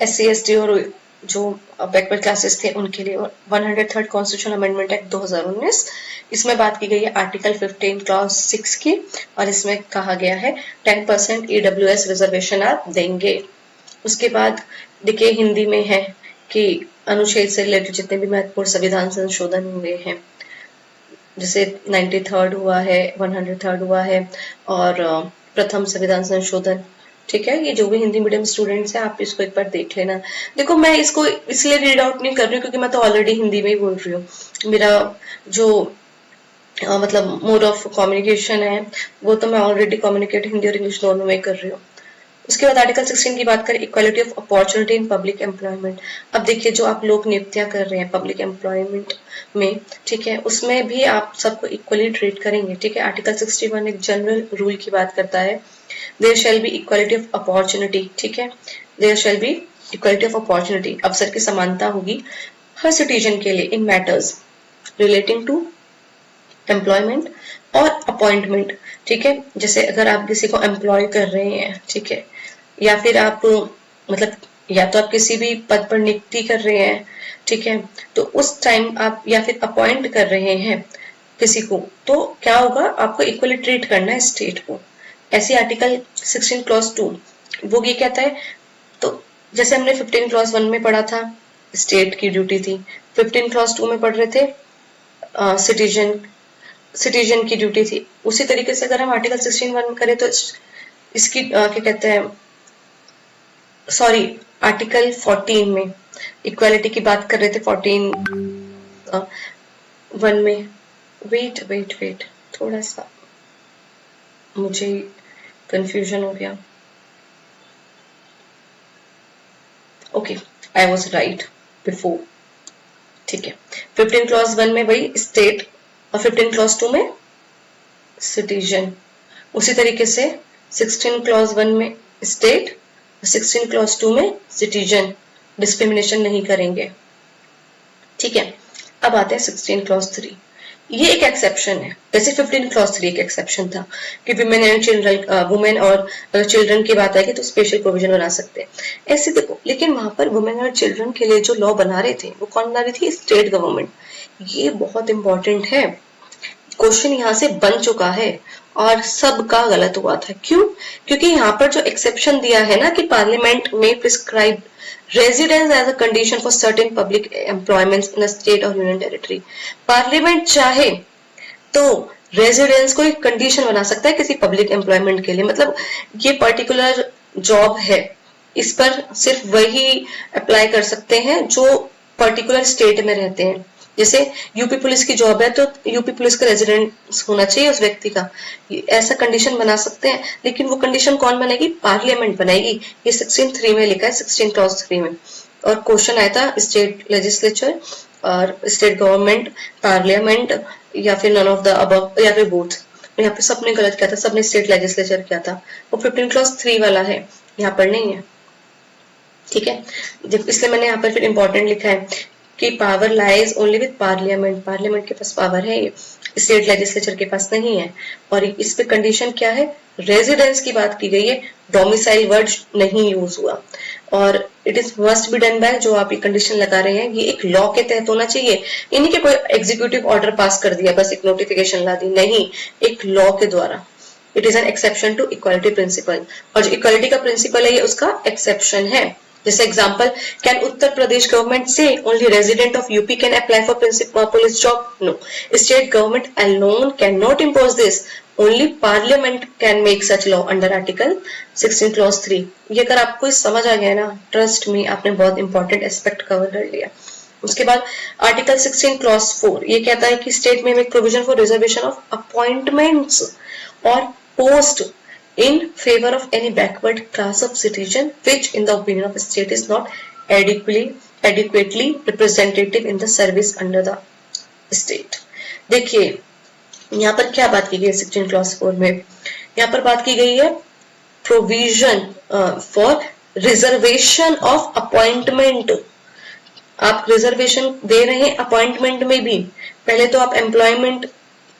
SC ST और जो बैकवर्ड क्लासेस थे उनके लिए। 103rd कॉन्स्टिट्यूशनल अमेंडमेंट एक्ट 2019, इसमें बात की गई है आर्टिकल 15 क्लॉज 6 की, और इसमें कहा गया है 10% EWS रिजर्वेशन आप देंगे। उसके बाद देखिए हिंदी में है कि अनुच्छेद से रिलेटेड जितने भी महत्वपूर्ण संविधान संशोधन हुए हैं, जैसे 93rd हुआ है, 103rd हुआ है, और प्रथम संविधान संशोधन, ठीक है। ये जो भी हिंदी मीडियम स्टूडेंट्स हैं, आप इसको एक बार देख लेना। देखो मैं इसको इसलिए रीड आउट नहीं कर रही हूँ क्योंकि मैं तो ऑलरेडी हिंदी में ही बोल रही हूँ। मेरा जो मतलब मोड ऑफ कम्युनिकेशन है वो तो मैं ऑलरेडी कम्युनिकेट हिंदी और इंग्लिश दोनों में कर रही हूँ। उसके बाद आर्टिकल 16 की बात करें, equality of opportunity in public employment. अब देखिए जो आप लोग नियुक्तियां कर रहे हैं पब्लिक एम्प्लॉयमेंट में, ठीक है, उसमें भी आप सबको इक्वली ट्रीट करेंगे, ठीक है। आर्टिकल 61 एक जनरल रूल की बात करता है, there shall be equality of opportunity, ठीक है, there shall be equality of opportunity, अवसर की समानता होगी हर सिटीजन के लिए in matters relating to employment और अपॉइंटमेंट, ठीक है। जैसे अगर आप किसी को एम्प्लॉय कर रहे हैं, ठीक है, या फिर आप मतलब या तो आप किसी भी पद पर नियुक्ति कर रहे हैं, ठीक है, तो उस टाइम आप या फिर अपॉइंट कर रहे हैं किसी को, तो क्या होगा, आपको इक्वली ट्रीट करना है स्टेट को। ऐसे आर्टिकल 16 क्लॉज 2 वो ये कहता है, तो जैसे हमने 15 क्लॉज 1 में पढ़ा था स्टेट की ड्यूटी थी, 15 क्लॉज 2 में पढ़ रहे थे सिटीजन की ड्यूटी थी। उसी तरीके से अगर हम आर्टिकल 16(1) करें तो इसकी क्या कहते हैं, सॉरी आर्टिकल 14 में इक्वालिटी की बात कर रहे थे 14(1) में। वेट थोड़ा सा मुझे कंफ्यूजन हो गया। Okay, I was right before, ठीक है। 15 क्लॉज 1 में वही स्टेट और 15 क्लॉज 2 में सिटीजन। उसी तरीके से 16 क्लॉज 1 में स्टेट, 16 क्लॉज 2 में सिटीजन, डिस्क्रिमिनेशन नहीं करेंगे, ठीक है। अब आते हैं 16 क्लॉज 3, ये एक एक्सेप्शन है। जैसे 15 क्लॉज 3 एक एक्सेप्शन था कि वुमेन एंड चिल्ड्रन, वुमेन और चिल्ड्रन की बात आएगी तो स्पेशल प्रोविजन बना सकते हैं, ऐसे देखो। लेकिन वहां पर वुमेन और चिल्ड्रन के लिए जो लॉ बना रहे थे वो कौन बना रही थी? State government. ये बहुत इंपॉर्टेंट है, क्वेश्चन यहाँ से बन चुका है और सबका गलत हुआ था। क्यों? क्योंकि यहाँ पर जो एक्सेप्शन दिया है ना कि पार्लियामेंट में prescribe residence as a condition for certain public employments in state और यूनियन टेरिटरी। पार्लियामेंट चाहे तो रेजिडेंस को एक कंडीशन बना सकता है किसी पब्लिक एम्प्लॉयमेंट के लिए, मतलब ये पर्टिकुलर जॉब है, इस पर सिर्फ वही अप्लाई कर सकते हैं जो पर्टिकुलर स्टेट में रहते हैं। जैसे यूपी पुलिस की जॉब है तो यूपी पुलिस का रेजिडेंस होना चाहिए उस व्यक्ति का, ऐसा कंडीशन बना सकते हैं। लेकिन वो कंडीशन कौन बनेगी? पार्लियामेंट बनाएगी। ये 16(3) में लिखा है, 16 क्लॉज 3 में। और क्वेश्चन आया था स्टेट लेजिस्लेचर और स्टेट गवर्नमेंट, पार्लियामेंट या फिर नन ऑफ द अबव या फिर बोथ। यहाँ पे सबने गलत किया था, सबने स्टेट लेजिस्लेचर किया था। वो 15 क्लॉज 3 वाला है, यहाँ पर नहीं है, ठीक है। इसलिए मैंने यहाँ पर फिर इंपॉर्टेंट लिखा है कि power lies only with parliament, parliament के पास पावर है ये। स्टेट लेजिस्लेचर के पास नहीं है। और इस पे कंडीशन क्या है, रेजिडेंस की बात की गई है, डोमिसाइल वर्ड नहीं यूज हुआ। और it is must be done by, जो आप ये कंडीशन लगा रहे हैं ये एक लॉ के तहत होना चाहिए, इन्हीं के कोई एग्जीक्यूटिव ऑर्डर पास कर दिया बस एक नोटिफिकेशन ला दी, नहीं, एक लॉ के द्वारा। It is an exception to equality principle, और जो इक्वालिटी का प्रिंसिपल है ये उसका एक्सेप्शन है। जैसे example, can Uttar Pradesh government से only resident of UP can apply for police job? No, state government alone can not impose this, only parliament can make such law under article 16 clause 3। ये अगर आपको समझ आ गया ना, ट्रस्ट मी आपने बहुत important aspect cover कर लिया। उसके बाद आर्टिकल 16 क्लॉज 4 ये कहता है कि स्टेट में make provision for reservation of appointments और post in favor of any backward class of citizen which in the opinion of the state is not adequately representative in the service under the state। देखिए यहाँ पर क्या बात की गई है 16 clause 4 में, यहाँ पर बात की गई है provision for reservation of appointment. आप रिजर्वेशन दे रहे हैं अपॉइंटमेंट में भी। पहले तो आप एम्प्लॉयमेंट,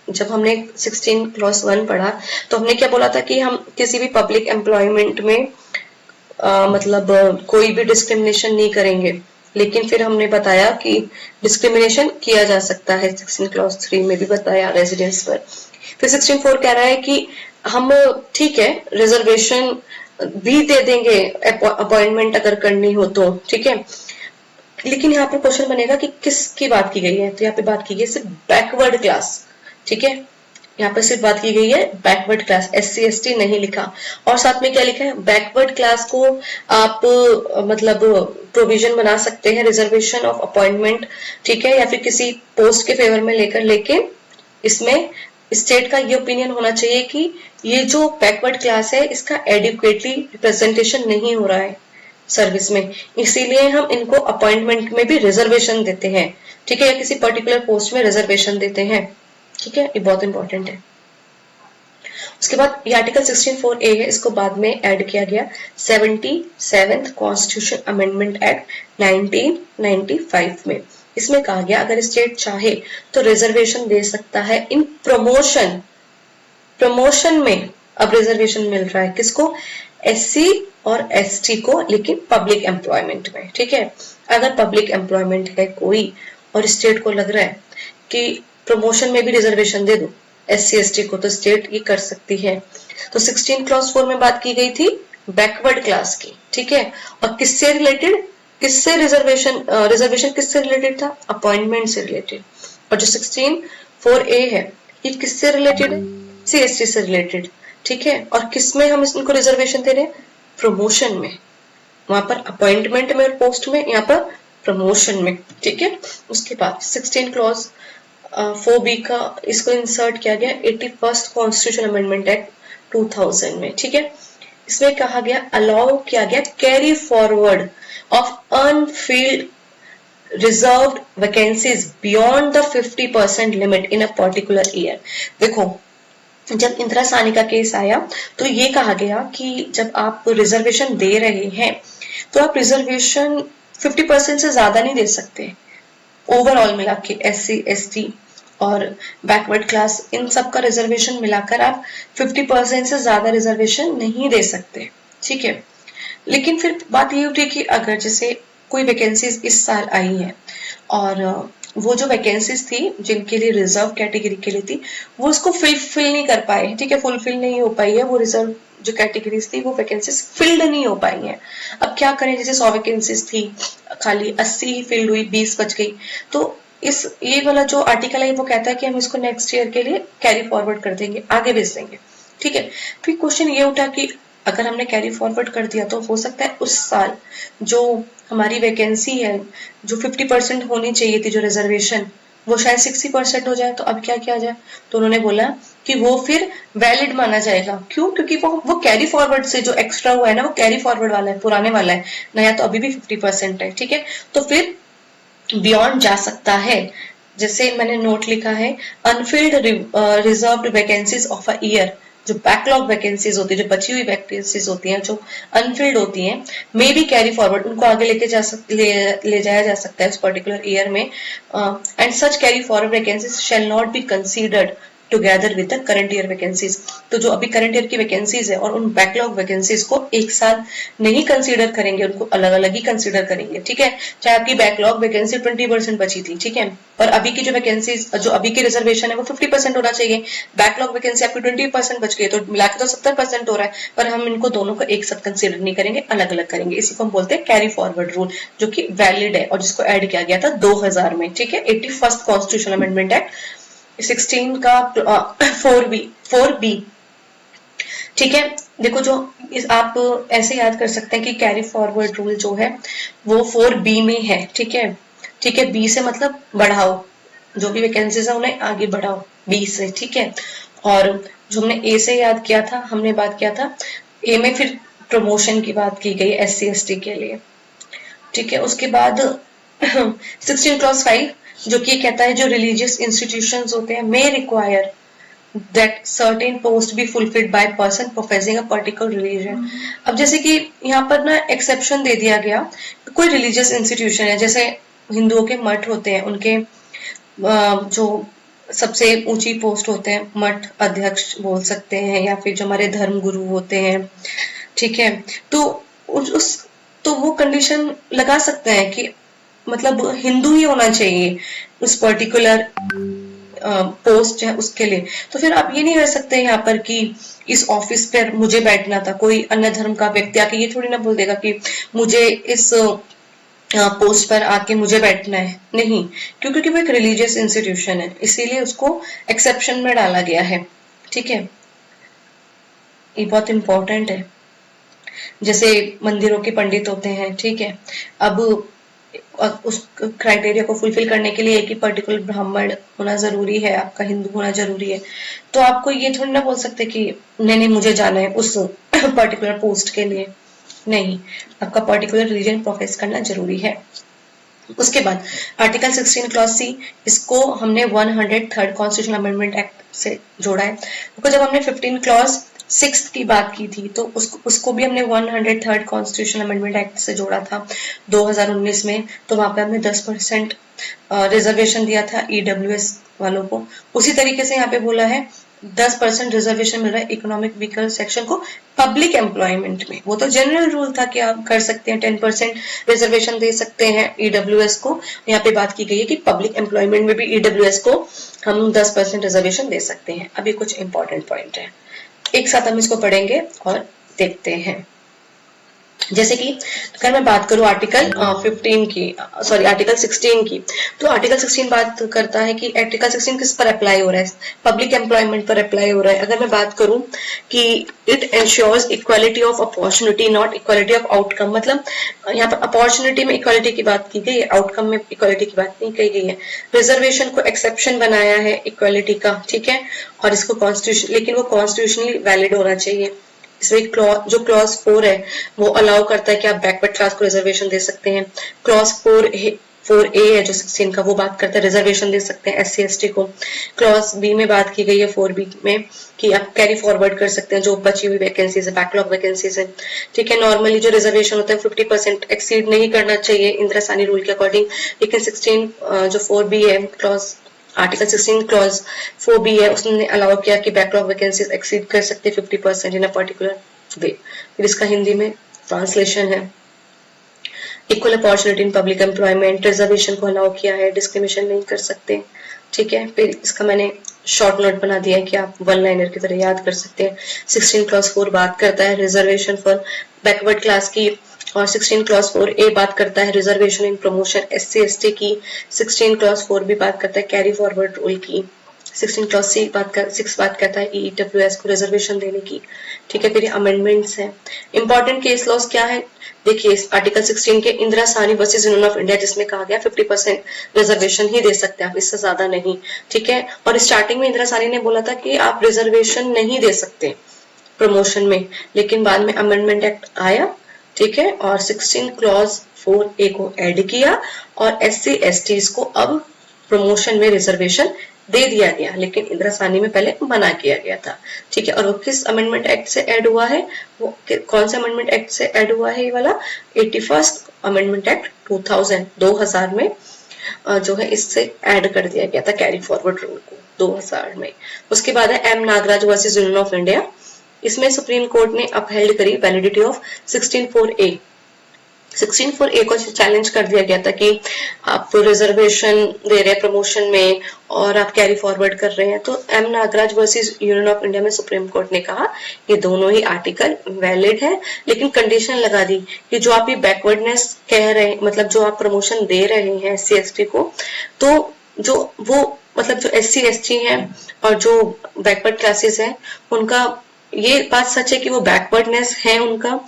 जब हमने 16 क्लॉज 1 पढ़ा तो हमने क्या बोला था कि हम किसी भी पब्लिक एम्प्लॉयमेंट में मतलब कोई भी डिस्क्रिमिनेशन नहीं करेंगे, लेकिन फिर हमने बताया कि डिस्क्रिमिनेशन किया जा सकता है, 16 क्लॉज 3 में भी बताया रेजिडेंस पर। फिर 16(4) कह रहा है कि हम ठीक है रिजर्वेशन भी दे देंगे अपॉइंटमेंट अगर करनी हो तो, ठीक है, लेकिन यहाँ पर क्वेश्चन बनेगा कि किसकी बात की गई है, तो यहाँ पे बात की गई सिर्फ बैकवर्ड क्लास, ठीक है, यहाँ पर सिर्फ बात की गई है बैकवर्ड क्लास, SC ST नहीं लिखा। और साथ में क्या लिखा है, बैकवर्ड क्लास को आप मतलब प्रोविजन बना सकते हैं रिजर्वेशन ऑफ अपॉइंटमेंट, ठीक है, या फिर किसी पोस्ट के फेवर में लेकर, लेकिन इसमें स्टेट का ये ओपिनियन होना चाहिए कि ये जो बैकवर्ड क्लास है इसका एडिक्वेटली रिप्रेजेंटेशन नहीं हो रहा है सर्विस में, इसीलिए हम इनको अपॉइंटमेंट में भी रिजर्वेशन देते हैं, ठीक है, या किसी पर्टिकुलर पोस्ट में रिजर्वेशन देते हैं, ठीक है, ये बहुत इंपॉर्टेंट है। उसके बाद ये आर्टिकल 16(4)(a) है, इसको बाद में ऐड किया गया 77th कॉन्स्टिट्यूशन अमेंडमेंट एक्ट 1995 में। इसमें कहा गया अगर स्टेट चाहे तो रिजर्वेशन दे सकता है इन प्रमोशन में। अब रिजर्वेशन मिल रहा है किसको, SC और ST को, लेकिन पब्लिक एम्प्लॉयमेंट में, ठीक है। अगर पब्लिक एम्प्लॉयमेंट है कोई और स्टेट को लग रहा है कि प्रमोशन में भी रिजर्वेशन दे दो SC ST को, तो स्टेट ये कर सकती है। तो 16 क्लॉज 4 में बात की गई थी बैकवर्ड क्लास की, ठीक है, और किससे रिलेटेड, किससे रिजर्वेशन किससे रिलेटेड था, अपॉइंटमेंट से रिलेटेड। और जो 16(4)(a) है ये किससे रिलेटेड है, SC ST से रिलेटेड, ठीक है, और किसमें हम इनको रिजर्वेशन दे रहे हैं, प्रमोशन में, वहां पर अपॉइंटमेंट में और पोस्ट में, यहाँ पर प्रमोशन में, ठीक है। उसके बाद 16 क्लॉज 4B का इसको इंसर्ट किया गया 81st कॉन्स्टिट्यूशन अमेंडमेंट एक्ट 2000 में, ठीक है। इसमें कहा गया अलाउ किया गया carry forward of Anfield reserved vacancies beyond the 50% limit in a particular year. देखो जब इंदिरा साहनी का केस आया तो ये कहा गया कि जब आप रिजर्वेशन दे रहे हैं तो आप रिजर्वेशन 50% से ज्यादा नहीं दे सकते, ओवरऑल मिला के SC ST और बैकवर्ड क्लास इन सब का रिजर्वेशन मिलाकर आप 50% से ज्यादा रिजर्वेशन नहीं दे सकते, ठीक है। लेकिन फिर बात ये उठी कि अगर जैसे कोई वैकेंसीज इस साल आई है और वो जो वैकेंसीज थी जिनके लिए रिजर्व कैटेगरी के लिए थी वो उसको फिल नहीं कर पाए, ठीक है, फुलफिल नहीं हो पाई है, वो रिजर्व जो कैटेगरीज थी वो वैकेंसीज फिल्ड नहीं हो पाई हैं। अब क्या करें, जैसे 100 वैकेंसीज थी खाली 80 ही फिल्ड हुई, 20 बच गई। तो इस ये वाला जो आर्टिकल है वो कहता है कि हम इसको नेक्स्ट ईयर के लिए कैरी फॉरवर्ड कर देंगे, आगे भेज देंगे, ठीक है। फिर क्वेश्चन ये उठा कि अगर हमने कैरी फॉरवर्ड कर दिया तो हो सकता है उस साल जो हमारी वैकेंसी है जो 50% होनी चाहिए थी जो रिजर्वेशन, वो शायद 60% हो जाए, तो अब क्या किया जाए, तो उन्होंने बोला कि वो फिर वैलिड माना जाएगा। क्यों, क्योंकि वो कैरी फॉरवर्ड से जो एक्स्ट्रा हुआ है ना वो कैरी फॉरवर्ड वाला है, पुराने वाला है, नया तो अभी भी 50% है, ठीक है। तो फिर बियॉन्ड जा सकता है, जैसे मैंने नोट लिखा है Anfield reserved vacancies of a year जो बैकलॉग वैकेंसीज होती है, जो बची हुई वैकेंसीज होती हैं, जो अनफिल्ड होती हैं, मे बी कैरी फॉरवर्ड, उनको आगे ले जाया जा सकता है इस पर्टिकुलर ईयर में, and such carry forward vacancies shall not be considered together with the current year vacancies. तो जो अभी करंट ईयर की वैकेंसीज है और उन बैकलॉग वैकेंसीज को एक साथ नहीं कंसीडर करेंगे, उनको अलग अलग ही कंसीडर करेंगे, ठीक है। चाहे आपकी बैकलॉग वैकेंसी 20% बची थी, ठीक है, और अभी की जो वैकेंसीज, जो अभी की रिजर्वेशन है वो 50% होना चाहिए, बैकलॉग वैकेंसी आपकी 20% बच गई, तो मिलाकर तो 70% हो रहा है, पर हम इनको दोनों को एक साथ कंसीडर नहीं करेंगे, अलग अलग करेंगे। इसी को हम बोलते हैं कैरी फॉरवर्ड रूल, जो कि वैलिड है और जिसको ऐड किया गया था 2000 में, ठीक है, 81st कॉन्स्टिट्यूशन अमेंडमेंट एक्ट 16 का 4B, ठीक है। देखो, जो आप ऐसे याद कर सकते हैं कि कैरी फॉरवर्ड रूल जो है वो 4B में है, ठीक है, ठीक है। बी से मतलब बढ़ाओ, जो भी वैकेंसीज है उन्हें आगे बढ़ाओ बी से, ठीक है। और जो हमने ए से याद किया था, हमने बात किया था ए में, फिर प्रमोशन की बात की गई SC ST के लिए, ठीक है। उसके बाद 16 क्लॉज 5 जो कि कहता है जो रिलीजियस इंस्टीट्यूशंस होते हैं may require that certain post be fulfilled by person professing a particular religion। अब जैसे कि यहाँ पर ना एक्सेप्शन दे दिया गया, कोई रिलीजियस इंस्टीट्यूशन है, जैसे हिंदुओं के मठ होते हैं, उनके जो सबसे ऊंची पोस्ट होते हैं, मठ अध्यक्ष बोल सकते हैं, या फिर जो हमारे धर्म गुरु होते हैं, ठीक है। तो वो कंडीशन लगा सकते हैं कि मतलब हिंदू ही होना चाहिए उस पर्टिकुलर पोस्ट है उसके लिए। तो फिर आप ये नहीं कर सकते यहाँ पर कि इस ऑफिस पर मुझे बैठना था, कोई अन्य धर्म का व्यक्ति आके ये थोड़ी ना बोल देगा कि मुझे इस पोस्ट पर आके मुझे बैठना है, नहीं, क्योंकि वो एक रिलीजियस इंस्टीट्यूशन है, इसीलिए उसको एक्सेप्शन में डाला गया है, ठीक है। ये बहुत इंपॉर्टेंट है। जैसे मंदिरों के पंडित होते हैं, ठीक है, अब उस क्राइटेरिया को फुलफिल करने के लिए एक ही पर्टिकुलर ब्राह्मण होना जरूरी है, आपका हिंदू होना जरूरी है, तो आपको ये थोड़ी ना बोल सकते कि नहीं मुझे जाना है उस पर्टिकुलर पोस्ट के लिए, नहीं, आपका पर्टिकुलर रिलीजन प्रोफेस करना जरूरी है। उसके बाद आर्टिकल 16 क्लॉज C, इसको हमने 103rd कॉन्स्टिट्यूशनल अमेंडमेंट एक्ट से जोड़ा है। तो जब हमने 15 क्लॉज 6 की बात की थी, तो उसको भी हमने 103rd कॉन्स्टिट्यूशनल अमेंडमेंट एक्ट से जोड़ा था 2019 में। तो वहां पे हमने 10% रिजर्वेशन दिया था EWS वालों को। उसी तरीके से यहाँ पे बोला है 10% रिजर्वेशन मिल रहा है इकोनॉमिक वीकर सेक्शन को पब्लिक एम्प्लॉयमेंट में। वो तो जनरल रूल था कि आप कर सकते हैं, 10% रिजर्वेशन दे सकते हैं EWS को। यहाँ पे बात की गई है कि पब्लिक एम्प्लॉयमेंट में भी EWS को हम 10% रिजर्वेशन दे सकते हैं। अभी कुछ इंपॉर्टेंट पॉइंट है, एक साथ हम इसको पढ़ेंगे और देखते हैं। जैसे कि अगर मैं बात करूं आर्टिकल 15 की, सॉरी आर्टिकल 16 की, तो आर्टिकल 16 बात करता है कि आर्टिकल 16 किस पर अप्लाई हो रहा है, पब्लिक एम्प्लॉयमेंट पर अप्लाई हो रहा है। अगर मैं बात करूं कि it ensures equality of opportunity not equality of outcome, मतलब यहाँ पर अपॉर्चुनिटी में इक्वालिटी की बात की गई है, आउटकम में इक्वालिटी की बात नहीं कही गई है। रिजर्वेशन को एक्सेप्शन बनाया है इक्वालिटी का, ठीक है, और इसको कॉन्स्टिट्यूशन, लेकिन वो कॉन्स्टिट्यूशनली वैलिड होना चाहिए। इसमें जो क्लॉज 4 है वो अलाउ करता है कि आप बैकवर्ड क्लास को रिजर्वेशन दे सकते हैं। क्लॉज 4A है जो 16 का, वो बात करता है रिजर्वेशन दे सकते हैं SC ST को। क्लॉज B में बात की गई है 4B में कि आप कैरी फॉरवर्ड कर सकते हैं जो बची हुई वैकेंसीज है, बैकलॉग वैकेंसीज है, ठीक है। नॉर्मली जो रिजर्वेशन होता है 50% एक्सीड नहीं करना चाहिए इंदिरा सानी रूल के अकॉर्डिंग, लेकिन 16 जो 4B है क्लॉज आर्टिकल 16 क्लॉज 4B है, उसने अलाउ किया कि बैकलॉग वैकेंसीज एक्सीड कर सकते हैं 50% इन अ पर्टिकुलर वे। फिर इसका हिंदी में ट्रांसलेशन है, equal opportunity in public employment, reservation को अलाउ किया है, डिस्क्रिमिनेशन नहीं कर सकते, ठीक है। फिर इसका मैंने शॉर्ट नोट बना दिया है कि आप वन लाइनर की तरह याद कर सकते हैं। 16 क्लॉज 4 बात करता है रिजर्वेशन फॉर बैकवर्ड क्लास की, और 16 क्लॉज 4A बात करता है reservation in promotion SC ST की। 16 क्लॉज 4B बात करता है कैरी फॉरवर्ड रूल की। 16 क्लॉज 6 बात करता है EWS को रिजर्वेशन देने की, ठीक है। फिर अमेंडमेंट्स हैं। इंपॉर्टेंट केस लॉस क्या है, देखिए आर्टिकल 16 के इंदिरा सानी वर्सेस यूनियन ऑफ इंडिया, जिसमें कहा गया 50% रिजर्वेशन ही दे सकते हैं आप, इससे ज्यादा नहीं, ठीक है। और स्टार्टिंग में इंदिरा सानी ने बोला था कि आप रिजर्वेशन नहीं दे सकते प्रमोशन में, लेकिन बाद में अमेंडमेंट एक्ट आया, ठीक है, और 16 क्लॉज 4A को ऐड किया और SC STs को अब प्रमोशन में रिजर्वेशन दे दिया गया, लेकिन इंदिरा साहनी में पहले मना किया गया था। ठीक है, और वो किस अमेंडमेंट एक्ट से ऐड हुआ है, वो कौन सा अमेंडमेंट एक्ट से ऐड हुआ है, ये वाला 81st अमेंडमेंट एक्ट 2000 में जो है इससे ऐड कर दिया गया था कैरी फॉरवर्ड रूल को 2000 में। उसके बाद है M Nagaraj versus union of India. इसमें सुप्रीम कोर्ट ने अपहेल्ड करी वैलिडिटी ऑफ 16(4)(a). 16(4)(a) को चैलेंज कर दिया गया था कि आप रिजर्वेशन दे रहे हैं प्रमोशन में और आप कैरी फॉरवर्ड कर रहे हैं, तो M Nagaraj versus union of India में सुप्रीम कोर्ट ने कहा ये दोनों ही आर्टिकल वैलिड है, लेकिन कंडीशन लगा दी कि जो आप ये बैकवर्डनेस कह रहे हैं, मतलब जो आप प्रमोशन दे रहे हैं SC/ST को, तो जो वो मतलब जो SC/ST हैं और जो बैकवर्ड क्लासेस हैं उनका ये बात सच है कि वो बैकवर्डनेस है उनका,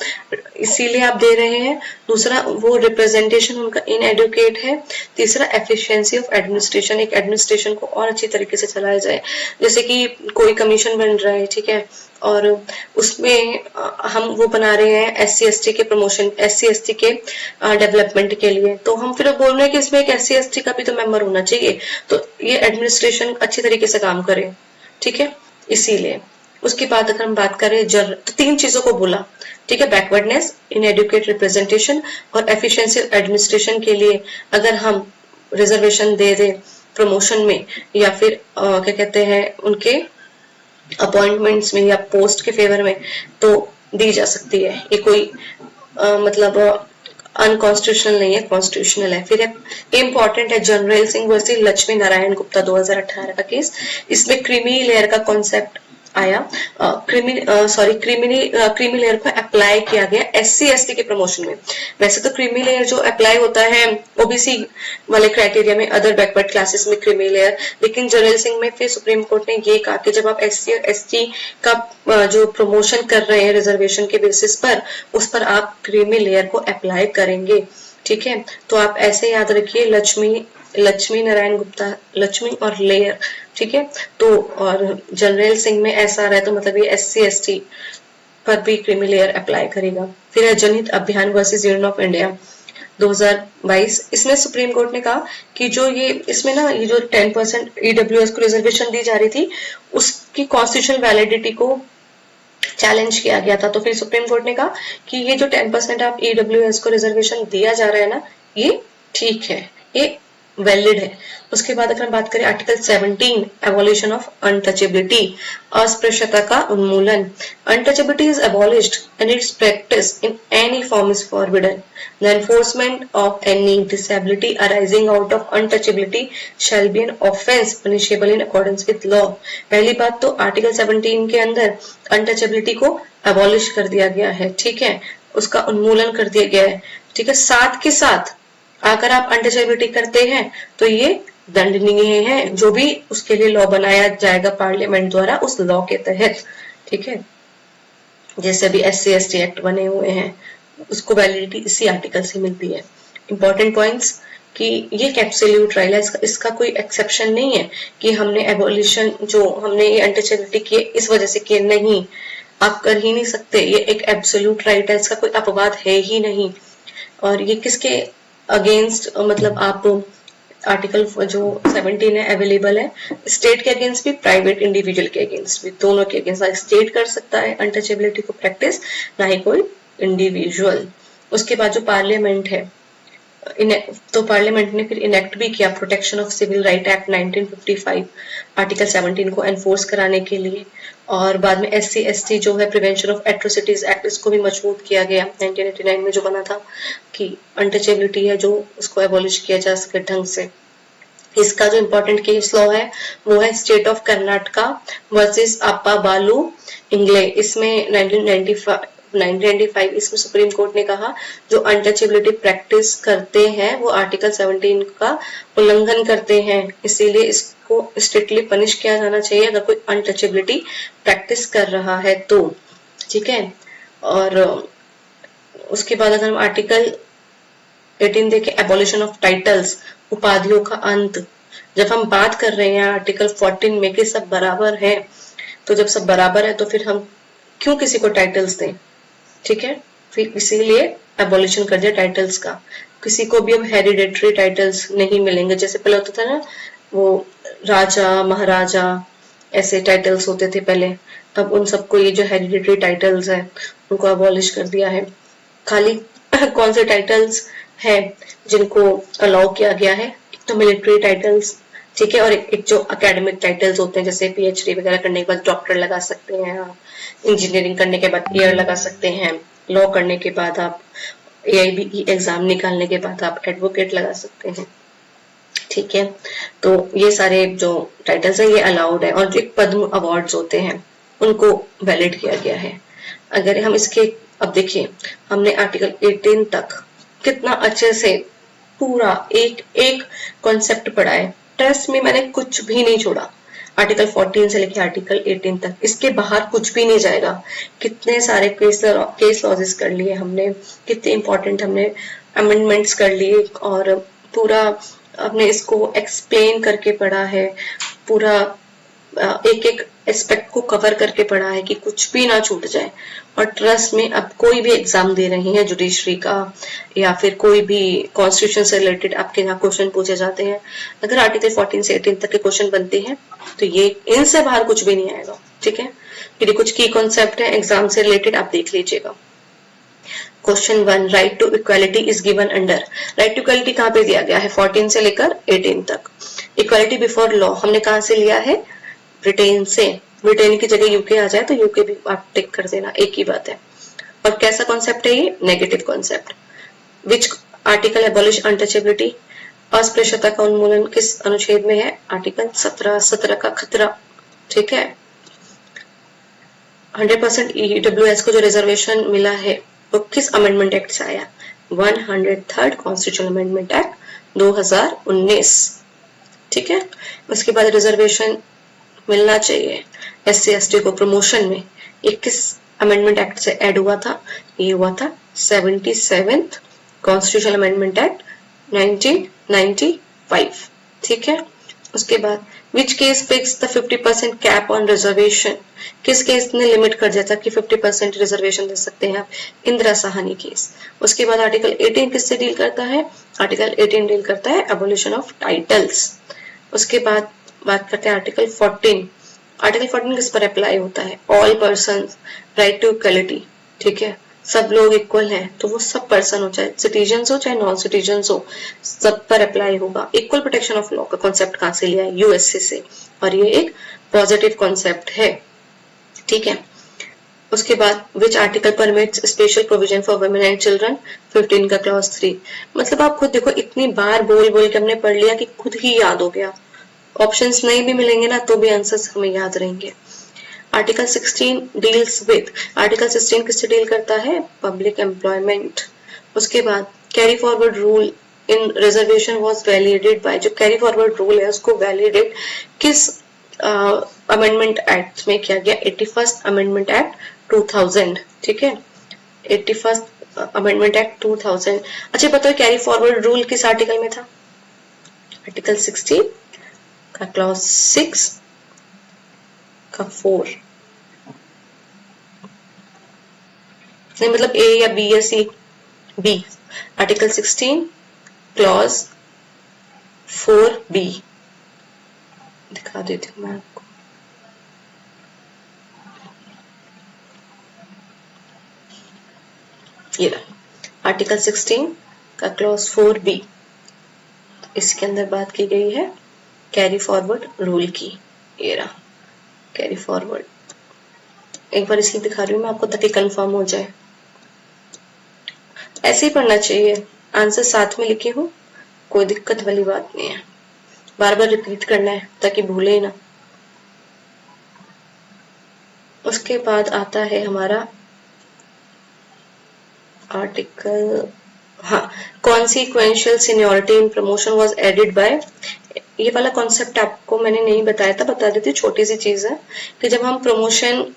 इसीलिए आप दे रहे हैं। दूसरा, वो रिप्रेजेंटेशन उनका इनएडुकेट है। तीसरा, एफिशिएंसी ऑफ एडमिनिस्ट्रेशन, एक एडमिनिस्ट्रेशन को और अच्छी तरीके से चलाया जाए। जैसे कि कोई कमीशन बन रहा है, ठीक है, और उसमें हम वो बना रहे हैं SC/ST के प्रमोशन, SC/ST के डेवलपमेंट के लिए, तो हम फिर बोल रहे हैं कि इसमें एक SC/ST का भी तो मेंबर होना चाहिए, तो ये एडमिनिस्ट्रेशन अच्छी तरीके से काम करे। ठीक है, इसीलिए। उसके बाद अगर हम बात करें तो 3 चीजों को बोला, ठीक है, बैकवर्डनेस, इनएडुकेट रिप्रेजेंटेशन और एफिशिएंसी एडमिनिस्ट्रेशन के लिए अगर हम रिजर्वेशन दे दे प्रमोशन में या फिर क्या कहते हैं उनके अपॉइंटमेंट्स में या पोस्ट के फेवर में, तो दी जा सकती है। ये कोई मतलब अनकॉन्स्टिट्यूशनल नहीं है, कॉन्स्टिट्यूशनल है। फिर इंपॉर्टेंट है जनरल सिंह वर्सेस लक्ष्मी नारायण गुप्ता 2018 का केस। इसमें क्रीमी लेयर का कॉन्सेप्ट आया, क्रीमी लेयर को अप्लाई किया गया SC/ST के प्रमोशन में। वैसे तो क्रीमी लेयर जो अप्लाई होता है OBC वाले क्राइटेरिया में, अदर बैकवर्ड क्लासेस में क्रीमी लेयर, लेकिन जनरल सिंह में फिर सुप्रीम कोर्ट ने ये कहा कि जब आप SC और ST का जो प्रमोशन कर रहे हैं रिजर्वेशन के बेसिस पर, उस पर आप क्रीमी लेयर को अप्लाई करेंगे। ठीक है, तो आप ऐसे याद रखिए, लक्ष्मी नारायण गुप्ता, लक्ष्मी और लेयर, ठीक है, तो और जनरल सिंह में ऐसा रहा है तो मतलब ये SC/ST पर भी क्रीमी लेयर अप्लाई करेगा। फिर है जनहित अभियान वर्सेस यूनियन ऑफ इंडिया 2022। इसमें सुप्रीम कोर्ट ने कहा कि जो ये इसमें ना ये जो 10% EWS को रिजर्वेशन दी जा रही थी, उसकी कॉन्स्टिट्यूशनल वैलिडिटी को चैलेंज किया गया था। तो फिर सुप्रीम कोर्ट ने कहा कि ये जो 10% आप EWS को रिजर्वेशन दिया जा रहा है ना, ये ठीक है, ये वैलिड है। उसके बाद अगर हम बात करें आर्टिकल 17 एबॉलिशन ऑफ अनटचेबिलिटी, अस्पृश्यता का उन्मूलन। Untouchability is abolished and it's practice in any form is forbidden. The enforcement of any disability arising out of untouchability shall be an offence punishable in accordance with law. पहली बात तो article 17 के अंदर untouchability को abolish कर दिया गया है, ठीक है, उसका उन्मूलन कर दिया गया है। ठीक है, साथ के साथ अगर आप अनटचेबिलिटी करते हैं तो ये दंडनीय है, जो भी उसके लिए लॉ बनाया जाएगा पार्लियामेंट द्वारा उस लॉ के तहत। ठीक है, जैसे अभी SC/ST एक्ट बने हुए हैं, उसको वैलिडिटी इसी आर्टिकल से मिलती है। इंपॉर्टेंट पॉइंट्स कि ये एब्सोल्यूट राइट है, इसका कोई एक्सेप्शन नहीं है कि हमने एबोलिशन जो हमने ये अनटचेबिलिटी किए इस वजह से किए, नहीं, आप कर ही नहीं सकते। ये एक एब्सोल्यूट राइट है, इसका कोई अपवाद है ही नहीं। और ये किसके अगेंस्ट, मतलब आप आर्टिकल जो 17 है अवेलेबल है स्टेट के अगेंस्ट भी, प्राइवेट इंडिविजुअल के अगेंस्ट भी, दोनों के अगेंस्ट। स्टेट कर सकता है अनटचेबिलिटी को प्रैक्टिस, ना ही कोई इंडिविजुअल। उसके बाद जो पार्लियामेंट है, तो पार्लियामेंट ने फिर इनेक्ट भी किया protection of civil right act 1955 article 17 को एनफोर्स कराने के लिए। और बाद में SC/ST जो है प्रिवेंशन ऑफ एट्रोसिटीज एक्ट, इसको भी मजबूत किया गया 1989 में, जो बना था कि अनटचेबिलिटी है जो उसको एबॉलिश किया जा सके ढंग से। इसका जो इम्पोर्टेंट केस लॉ है वो है स्टेट ऑफ कर्नाटका वर्सेस अप्पा बालू इंग्ले। इसमें 1995 इसमें सुप्रीम कोर्ट ने कहा जो अनटचेबिलिटी प्रैक्टिस करते हैं वो आर्टिकल 17 का उल्लंघन करते हैं, इसीलिए इसको स्ट्रिक्टली पनिश किया जाना चाहिए अगर कोई अनटचेबिलिटी प्रैक्टिस कर रहा है तो। ठीक है, और उसके बाद अगर हम आर्टिकल 18 देखें, एबॉलिशन ऑफ टाइटल्स, उपाधियों का अंत। जब हम बात कर रहे हैं आर्टिकल 14 में कि सब बराबर है, तो जब सब बराबर है तो फिर हम क्यों किसी को टाइटल्स दें। ठीक है, फिर इसीलिए एबॉलिशन कर दिया टाइटल्स का। किसी को भी अब हेरिडेटरी टाइटल्स नहीं मिलेंगे, जैसे पहले होता था ना वो राजा महाराजा ऐसे टाइटल्स होते थे पहले, अब उन सबको ये जो हेरिडिटरी टाइटल्स है उनको अबॉलिश कर दिया है। खाली कौन से टाइटल्स है जिनको अलाउ किया गया है, तो मिलिट्री टाइटल्स, ठीक है, और एक जो एकेडमिक टाइटल्स होते हैं जैसे पीएचडी वगैरह करने के बाद डॉक्टर लगा सकते हैं आप, इंजीनियरिंग करने के बाद ईयर लगा सकते हैं, लॉ करने के बाद आप AIBE एग्जाम निकालने के बाद आप एडवोकेट लगा सकते हैं, ठीक है। तो ये सारे जो टाइटल्स है ये अलाउड है, और जो पद्म अवार्ड्स होते हैं उनको वैलिड किया गया है। अगर हम इसके अब देखिए, हमने आर्टिकल 18 तक कितना अच्छे से पूरा एक एक कॉन्सेप्ट पढ़ा है, ट्रस्ट में मैंने कुछ भी नहीं छोड़ा, आर्टिकल 14 से लेकर आर्टिकल 18 तक, इसके बाहर कुछ भी नहीं जाएगा। कितने सारे केस लॉजेस कर लिए हमने, कितने इंपॉर्टेंट हमने अमेंडमेंट्स कर लिए, और पूरा हमने इसको एक्सप्लेन करके पढ़ा है, पूरा एक एक एस्पेक्ट को कवर करके पढ़ा है कि कुछ भी ना छूट जाए। और ट्रस्ट में अब कोई भी एग्जाम दे रहे हैं जुडिशरी का या फिर कोई भी कॉन्स्टिट्यूशन से रिलेटेड आपके यहाँ क्वेश्चन पूछे जाते हैं, अगर आर्टिकल 14 से 18 तक के क्वेश्चन बनते हैं तो ये इनसे बाहर कुछ भी नहीं आएगा, ठीक है। यदि कुछ की कॉन्सेप्ट है एग्जाम से रिलेटेड आप देख लीजिएगा। Question 1, right to equality is given under. Right to equality कहाँ पे दिया गया है? 14 से लेकर 18 तक। इक्वालिटी बिफोर लॉ हमने कहाँ से लिया है? ब्रिटेन से। ब्रिटेन की जगह यूके आ जाए तो यूके भी आप टिक कर देना, एक ही बात है। और कैसा कॉन्सेप्ट है ये? Negative concept. Which article abolish untouchability? अस्पृश्यता का उन्मूलन किस अनुच्छेद में है? आर्टिकल 17। 17 का खतरा, ठीक है। 100% EWS को जो रिजर्वेशन मिला है वो किस अमेंडमेंट एक्ट से आया? 103rd कॉन्स्टिट्यूशनल अमेंडमेंट एक्ट 2019, ठीक है। उसके बाद रिजर्वेशन मिलना चाहिए SC/ST को प्रमोशन में, ये किस अमेंडमेंट एक्ट से ऐड हुआ था? ये हुआ था 77th कॉन्स्टिट्यूशनल अमेंडमेंट एक्ट 1995, ठीक है। उसके बाद which case fix the 50% cap on reservation? किस केस ने लिमिट कर दिया था कि 50% रिजर्वेशन दे सकते हैं आप? इंदिरा साहनी केस। उसके बाद आर्टिकल 18 किससे डील करता है? आर्टिकल 18 डील करता है एबोलिशन ऑफ टाइटल्स। उसके बाद बात करते हैं आर्टिकल 14। आर्टिकल 14 किस पर अप्लाई होता है? All person, right to equality, ठीक है। सब लोग इक्वल हैं तो वो सब पर्सन हो, चाहे सिटीजन हो चाहे नॉन सिटीजन हो, सब पर अप्लाई होगा। इक्वल प्रोटेक्शन ऑफ लॉ का कॉन्सेप्ट कहां से लिया है? USA से, और ये एक पॉजिटिव कॉन्सेप्ट है, ठीक है। उसके बाद which article permits special provision for women and children? 15 का क्लॉज 3। मतलब आप खुद देखो, इतनी बार बोल बोल के हमने पढ़ लिया कि खुद ही याद हो गया। ऑप्शंस नहीं भी मिलेंगे ना तो भी आंसर्स हमें याद रहेंगे। आर्टिकल 16 डील्स विद, आर्टिकल 16 किससे डील करता है? Public employment. उसके बाद carry forward rule in reservation was validated bye, जो कैरी फॉरवर्ड रूल है उसको वैलिडेट किस अमेंडमेंट एक्ट में किया गया? 81st अमेंडमेंट एक्ट 2000, ठीक है। 81st amendment act 2000। अच्छा बताओ कैरी फॉरवर्ड रूल किस आर्टिकल में था? आर्टिकल 16 का क्लॉज 6 का 4, नहीं मतलब A या B या C? B। Article 16 clause 4B दिखा देती हूँ मैं आपको। ये रहा आर्टिकल 16 का क्लॉज 4B। इसके अंदर बात की गई है कैरी फॉरवर्ड रूल की। ये रहा कैरी फॉरवर्ड, एक बार इसलिए दिखा रही हूँ मैं आपको ताकि कंफर्म हो जाए। ऐसे ही पढ़ना चाहिए, आंसर साथ में लिखे हो, कोई दिक्कत वाली बात नहीं है, बार बार रिपीट करना है ताकि भूले ना। उसके बाद आता है हमारा आर्टिकल, हाँ, consequential seniority in promotion was added by. ये वाला कॉन्सेप्ट आपको मैंने नहीं बताया था, बता देती, छोटी सी चीज है कि जब हम प्रमोशन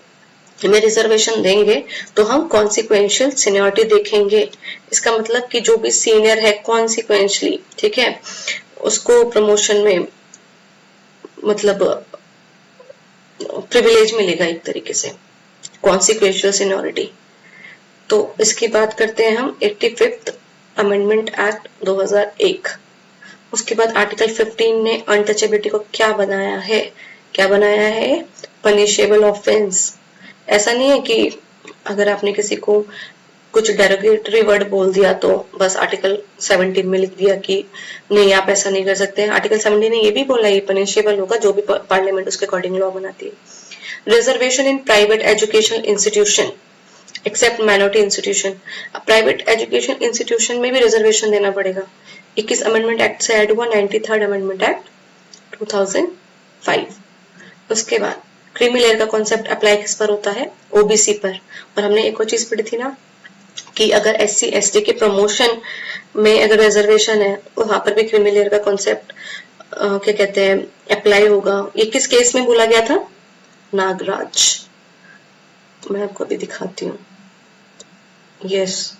में रिजर्वेशन देंगे तो हम कॉन्सिक्वेंशियल सीनियरिटी देखेंगे। इसका मतलब कि जो भी सीनियर है कॉन्सिक्वेंशली, ठीक है, उसको प्रमोशन में मतलब प्रिविलेज मिलेगा एक तरीके से, कॉन्सिक्वेंशियल सीनियरिटी। तो इसकी बात करते हैं हम 85th अमेंडमेंट एक्ट 2001। उसके बाद आर्टिकल 15 ने अनटचेबिलिटी को क्या बनाया है, पनिशेबल ऑफेंस। ऐसा नहीं है कि अगर आपने किसी को कुछ डेरोगेटरी वर्ड बोल दिया तो बस आर्टिकल 17 में लिख दिया कि नहीं आप ऐसा नहीं कर सकते। आर्टिकल 17 ने ये भी बोला ये पनिशेबल होगा, जो भी पार्लियामेंट उसके अकॉर्डिंग लॉ बनाती है। Reservation in private educational institution except minority institution. Private education institution में भी रिजर्वेशन देना पड़ेगा। 21 अमेंडमेंट एक्ट से ऐड हुआ, 93rd अमेंडमेंट एक्ट 2005। उसके बाद क्रीमी लेयर का कॉन्सेप्ट अप्लाई किस पर होता है, ओबीसी पर। और हमने एक और चीज पढ़ी थी ना कि अगर एससी एसटी के प्रमोशन में अगर रिजर्वेशन है तो वहां पर भी क्रीमी लेयर का कॉन्सेप्ट क्या कहते हैं अप्लाई होगा। ये किस केस में बोला गया था, नागराज। मैं आपको अभी दिखाती हूँ। यस,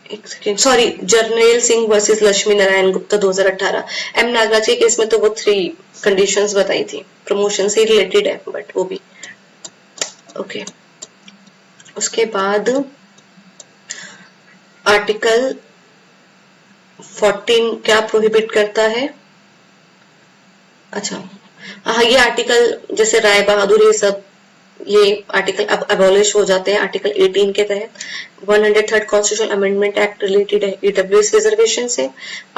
एक second, sorry, Jarnail Singh versus Lakshmi Narayan Gupta 2018। M Nagaraj के केस में तो वो 3 कंडीशंस बताई थी, प्रमोशन से रिलेटेड है बट वो भी ओके। उसके बाद आर्टिकल 14 क्या प्रोहिबिट करता है, अच्छा हाँ, ये आर्टिकल जैसे राय बहादुर ये सब ये आर्टिकल अब अबॉलिश हो जाते हैं आर्टिकल 18 के तहत। 103rd constitutional amendment act related है ईडब्ल्यूएस रिजर्वेशन से।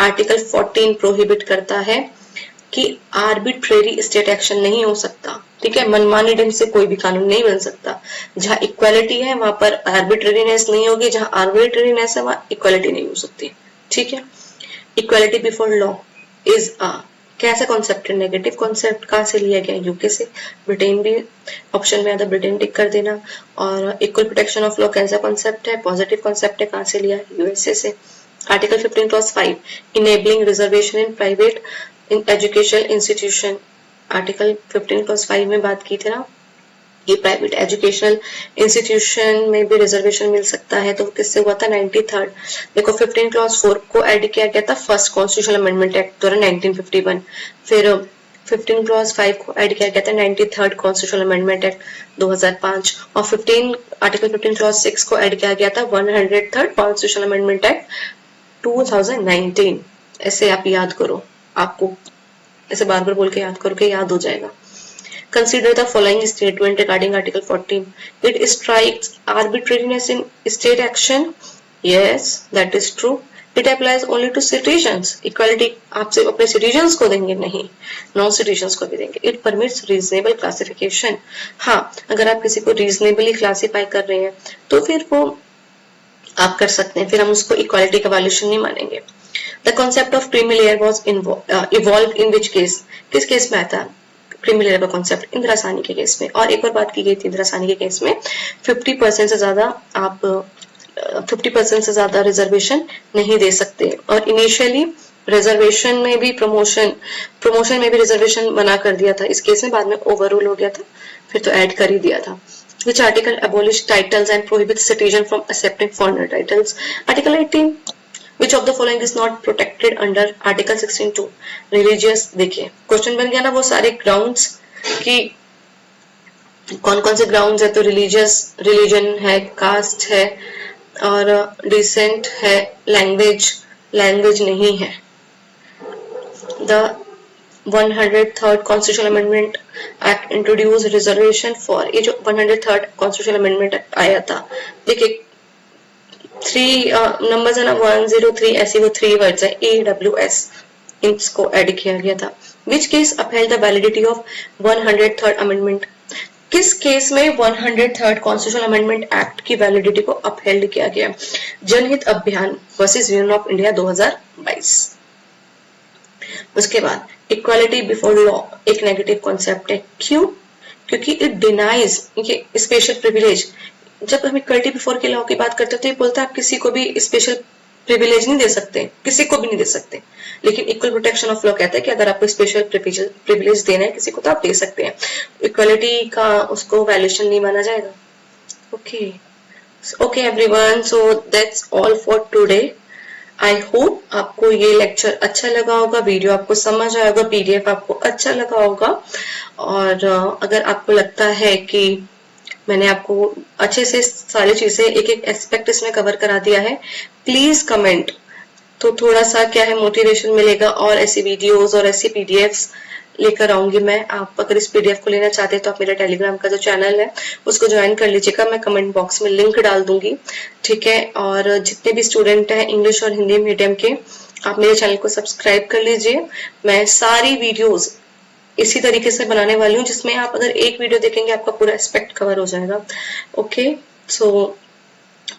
आर्टिकल 14 प्रोहिबिट करता है कि आर्बिट्रेरी स्टेट एक्शन नहीं हो सकता, ठीक है, मनमानी ढंग से कोई भी कानून नहीं बन सकता। जहां इक्वालिटी है वहां पर आर्बिट्रेरीनेस नहीं होगी, जहां आर्बिट्रेरीनेस है वहां इक्वालिटी नहीं हो सकती, ठीक है। Equality before law is a कैसा कॉन्सेप्ट है, नेगेटिव कॉन्सेप्ट। कहां से लिया गया, यूके से, ब्रिटेन भी ऑप्शन में आता, ब्रिटेन टिक कर देना। और इक्वल प्रोटेक्शन ऑफ लॉ कैसा कॉन्सेप्ट है, पॉजिटिव कॉन्सेप्ट है, कहां से लिया, यूएसए से। Article 15 clause 5 enabling reservation in private in educational institution. Article 15 clause 5 में बात की थी ना, ये प्राइवेट एजुकेशनल इंस्टीट्यूशन में भी रिजर्वेशन मिल सकता है, तो किससे हुआ था, 93rd। देखो 15 क्लॉज 4 को ऐड किया गया था फर्स्ट कॉन्स्टिट्यूशनल अमेंडमेंट एक्ट द्वारा 1951। फिर 15 क्लॉज 5 को ऐड किया गया था 93rd कॉन्स्टिट्यूशनल अमेंडमेंट एक्ट 2005। और आर्टिकल 15 क्लॉज 6 को ऐड किया गया था 103rd कॉन्स्टिट्यूशनल अमेंडमेंट एक्ट 2019। ऐसे आप याद करो, आपको ऐसे बार बार बोल के याद करो कि याद हो जाएगा। Consider the following statement regarding Article 14. It strikes arbitrariness in state action. Yes, that is true. It applies only to citizens. Equality आपसे अपने citizens को देंगे नहीं, non citizens को भी देंगे। It permits reasonable classification. हाँ, अगर आप किसी को reasonably classify कर रहे हैं तो फिर वो आप कर सकते हैं, फिर हम उसको equality का violation नहीं मानेंगे। The concept of creamy layer was evolved in which case? किस केस में आता है क्रीमी लेयर का कॉन्सेप्ट, इंदिरा साहनी के केस में। और एक और बात की गई थी इंदिरा साहनी के केस में 50% से ज्यादा आप 50% से ज्यादा रिजर्वेशन नहीं दे सकते। और इनिशियली रिजर्वेशन में भी प्रमोशन में भी रिजर्वेशन मना कर दिया था इस केस में, बाद में ओवररूल हो गया था, फिर तो ऐड कर ही दिया था। Which article abolished titles and prohibits citizen from accepting foreigner titles? Article 18. Which of the following is not protected under Article 16(2)? Religious, देखिए क्वेश्चन बन गया ना वो सारे ग्राउंड्स कि कौन कौन से ग्राउंड्स है, तो रिलीजन है, कास्ट है और डिसेंट है, लैंग्वेज नहीं है। The 103rd constitutional amendment act introduce reservation for, ये जो 103rd कॉन्स्टिट्यूशनल अमेंडमेंट एक्ट आया था, देखिए 3 नंबर्स है ना, 103, ऐसी वो 3 वर्ड्स है, AWS, इसको ऐड किया गया था। Which case upheld the validity of 103rd amendment? किस केस में 103rd कॉन्स्टिट्यूशनल अमेंडमेंट एक्ट की वैलिडिटी को अपहेल्ड किया गया? जनहित अभियान वर्सेस यूनियन ऑफ इंडिया 2022। उसके बाद इक्वालिटी बिफोर लॉ एक नेगेटिव कॉन्सेप्ट है, क्यों? क्योंकि इट डिनाइज ये स्पेशल प्रिविलेज। जब हम इक्वालिटी बिफोर के लॉ की बात करते हैं तो ये बोलता है आप किसी को भी स्पेशल प्रिविलेज नहीं दे सकते, किसी को भी नहीं दे सकते। लेकिन इक्वल प्रोटेक्शन ऑफ लॉ कहता है कि अगर आपको स्पेशल प्रिविलेज देना है किसी को तो आप दे सकते हैं। इक्वालिटी का उसको वैल्यूएशन नहीं माना जाएगा। Okay everyone, so that's all for today. I hope आपको ये लेक्चर अच्छा लगा होगा, वीडियो आपको समझ आया होगा, पीडीएफ आपको अच्छा लगा होगा। और अगर आपको लगता है कि मैंने आपको अच्छे से सारी चीजें एक एक एस्पेक्ट इसमें कवर करा दिया है, प्लीज कमेंट। तो थोड़ा सा क्या है मोटिवेशन मिलेगा और ऐसी वीडियोस और ऐसी पीडीएफ्स लेकर आऊंगी मैं। आप अगर इस पीडीएफ को लेना चाहते हैं तो आप मेरा टेलीग्राम का जो चैनल है उसको ज्वाइन कर लीजिएगा, मैं कमेंट बॉक्स में लिंक डाल दूंगी, ठीक है। और जितने भी स्टूडेंट हैं इंग्लिश और हिंदी मीडियम के, आप मेरे चैनल को सब्सक्राइब कर लीजिए। मैं सारी वीडियोज इसी तरीके से बनाने वाली हूँ जिसमें आप अगर एक वीडियो देखेंगे आपका पूरा एस्पेक्ट कवर हो जाएगा। Okay, so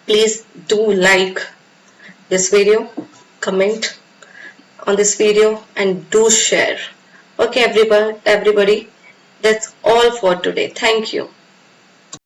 please do like this video, comment on this video and do share. Okay everybody, that's all for today. Thank you.